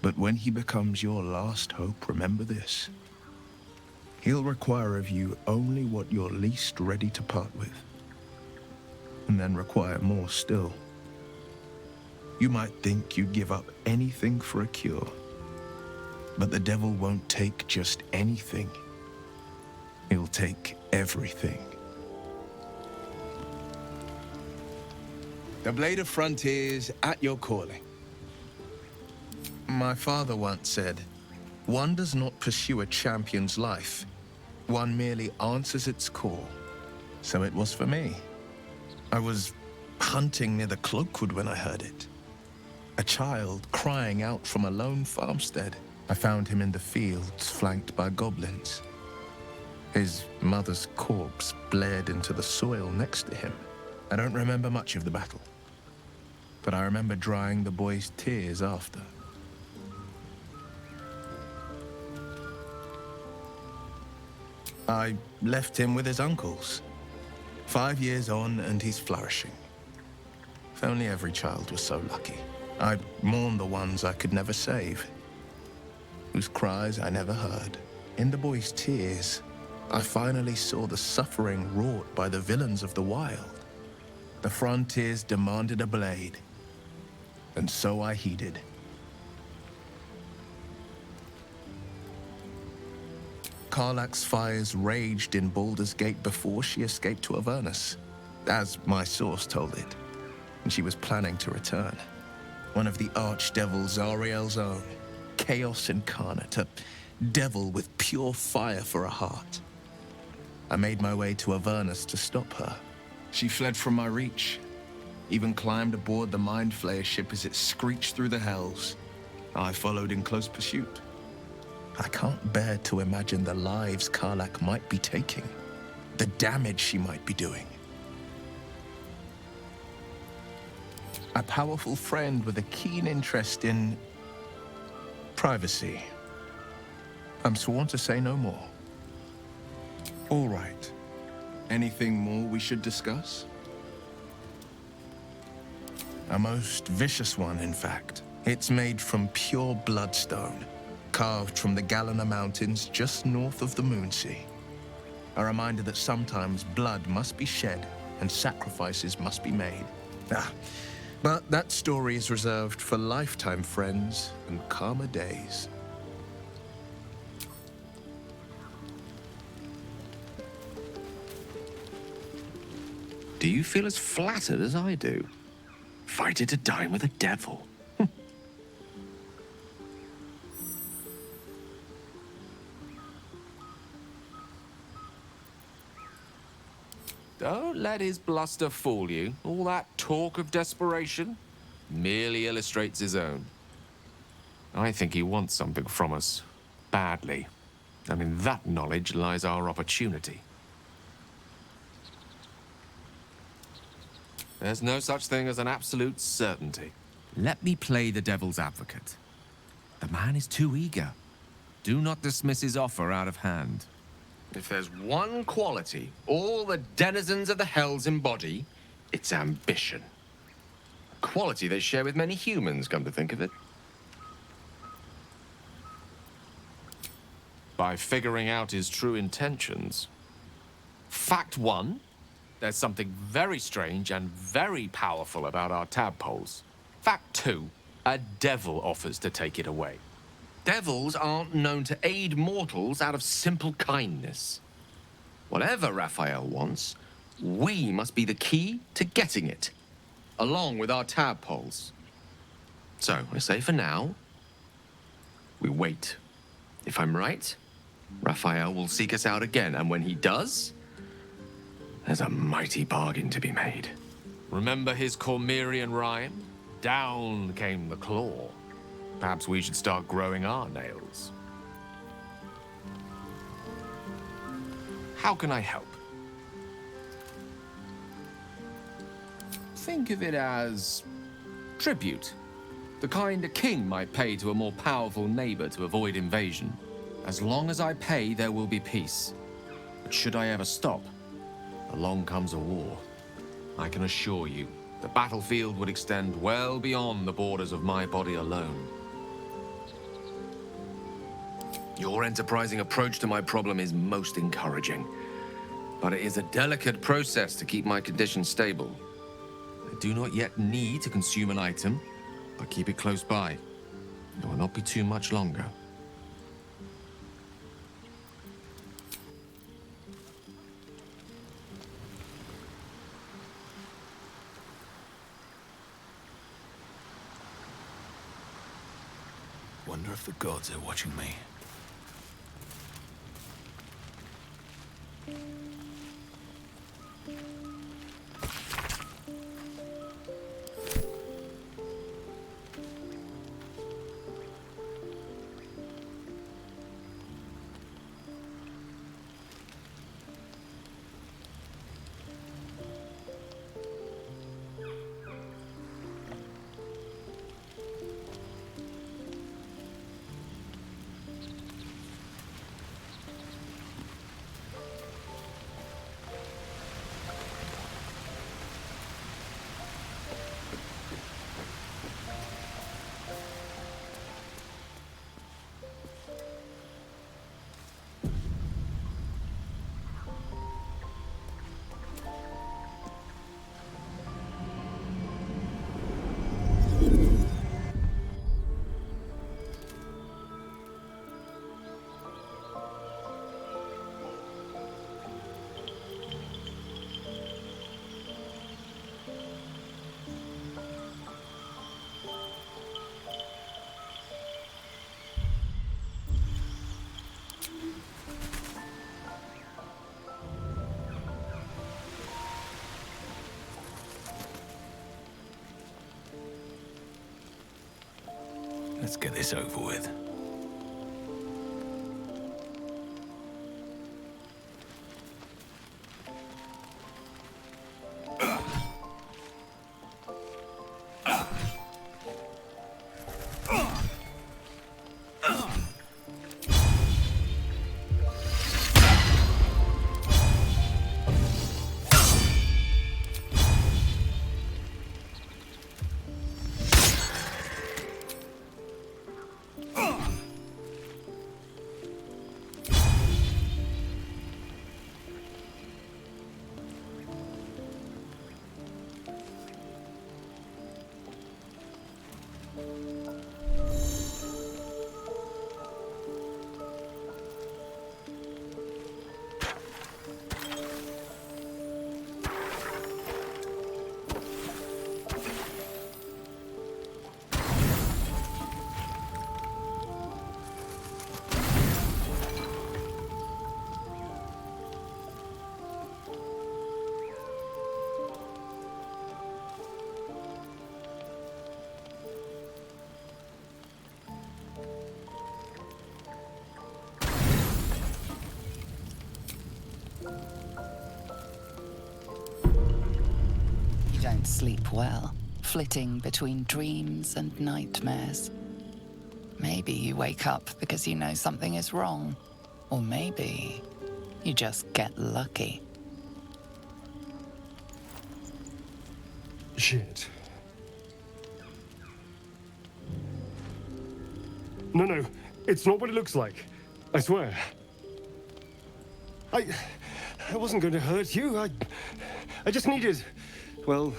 But when he becomes your last hope, remember this. He'll require of you only what you're least ready to part with, and then require more still. You might think you'd give up anything for a cure, but the devil won't take just anything. He'll take everything. The Blade of Frontiers at your calling. My father once said, one does not pursue a champion's life. One merely answers its call. So it was for me. I was hunting near the Cloakwood when I heard it. A child crying out from a lone farmstead. I found him in the fields, flanked by goblins. His mother's corpse blared into the soil next to him. I don't remember much of the battle, but I remember drying the boy's tears after. I left him with his uncles. 5 years on, and he's flourishing. If only every child was so lucky. I mourned the ones I could never save, whose cries I never heard. In the boy's tears, I finally saw the suffering wrought by the villains of the wild. The frontiers demanded a blade, and so I heeded. Karlach's fires raged in Baldur's Gate before she escaped to Avernus, as my source told it, and she was planning to return. One of the archdevils Zariel's own, chaos incarnate, a devil with pure fire for a heart. I made my way to Avernus to stop her. She fled from my reach, even climbed aboard the Mind Flayer ship as it screeched through the hells. I followed in close pursuit. I can't bear to imagine the lives Karlach might be taking, the damage she might be doing. A powerful friend with a keen interest in privacy. I'm sworn to say no more. All right. Anything more we should discuss? A most vicious one, in fact. It's made from pure bloodstone, carved from the Galena Mountains just north of the Moonsea. A reminder that sometimes blood must be shed and sacrifices must be made. But that story is reserved for lifetime friends and calmer days. Do you feel as flattered as I do? Fighting to dine with a devil. Don't let his bluster fool you. All that talk of desperation merely illustrates his own. I think he wants something from us, badly. And in that knowledge lies our opportunity. There's no such thing as an absolute certainty. Let me play the devil's advocate. The man is too eager. Do not dismiss his offer out of hand. If there's one quality all the denizens of the hells embody, it's ambition. A quality they share with many humans, come to think of it. By figuring out his true intentions. Fact one, there's something very strange and very powerful about our tadpoles. Fact two, a devil offers to take it away. Devils aren't known to aid mortals out of simple kindness. Whatever Raphael wants, we must be the key to getting it, along with our tadpoles. So, I say for now, we wait. If I'm right, Raphael will seek us out again, and when he does, there's a mighty bargain to be made. Remember his Cormyrean rhyme? Down came the claw. Perhaps we should start growing our nails. How can I help? Think of it as tribute. The kind a king might pay to a more powerful neighbor to avoid invasion. As long as I pay, there will be peace. But should I ever stop, along comes a war. I can assure you, the battlefield would extend well beyond the borders of my body alone. Your enterprising approach to my problem is most encouraging, but it is a delicate process to keep my condition stable. I do not yet need to consume an item, but keep it close by. It will not be too much longer. Wonder if the gods are watching me. Let's get this over with. You don't sleep well, flitting between dreams and nightmares. Maybe you wake up because you know something is wrong. Or maybe you just get lucky. Shit. No, it's not what it looks like. I swear. I wasn't going to hurt you. I just needed, well,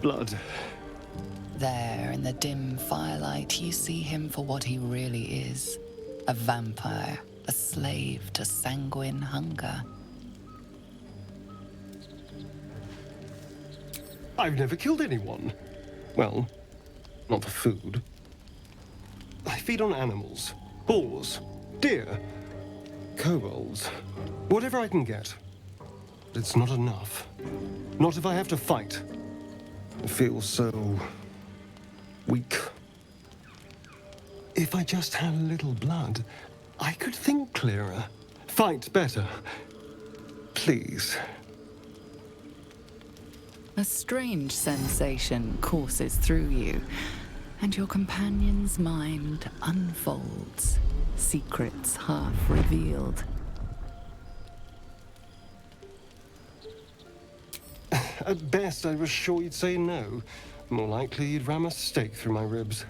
blood. There, in the dim firelight, you see him for what he really is. A vampire, a slave to sanguine hunger. I've never killed anyone. Well, not for food. I feed on animals. Boars. Deer. Kobolds. Whatever I can get. But it's not enough. Not if I have to fight. I feel so... weak. If I just had a little blood, I could think clearer. Fight better. Please. A strange sensation courses through you, and your companion's mind unfolds, secrets half revealed. At best, I was sure you'd say no. More likely, you'd ram a stake through my ribs.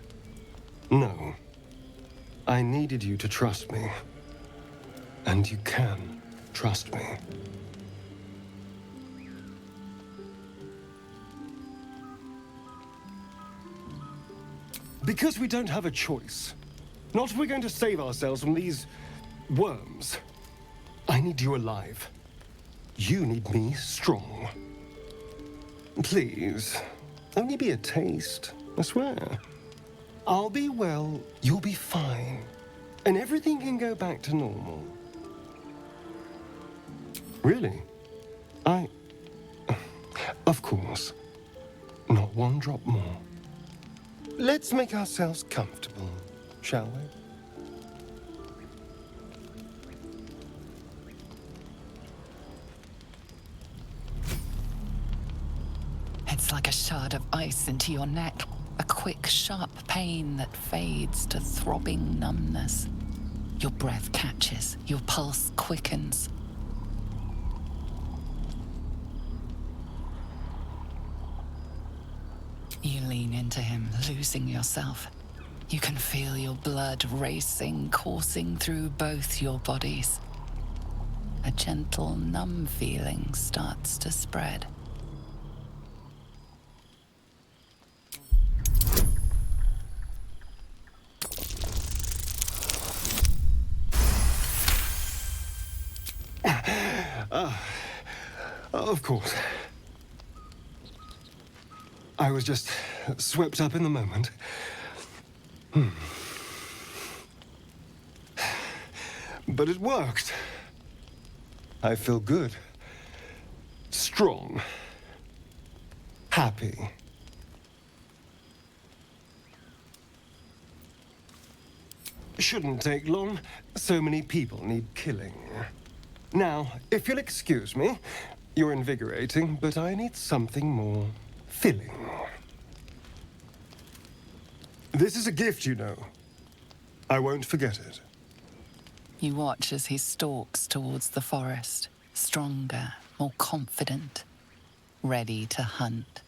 No. I needed you to trust me. And you can trust me. Because we don't have a choice. Not if we're going to save ourselves from these worms. I need you alive. You need me strong. Please, only be a taste, I swear. I'll be well, you'll be fine. And everything can go back to normal. Really? Of course. Not one drop more. Let's make ourselves comfortable, shall we? It's like a shard of ice into your neck. A quick, sharp pain that fades to throbbing numbness. Your breath catches, your pulse quickens. You lean into him, losing yourself. You can feel your blood racing, coursing through both your bodies. A gentle, numb feeling starts to spread. Of course. I was just swept up in the moment. But it worked. I feel good. Strong. Happy. Shouldn't take long. So many people need killing. Now, if you'll excuse me, you're invigorating, but I need something more filling. This is a gift, you know. I won't forget it. You watch as he stalks towards the forest, stronger, more confident, ready to hunt.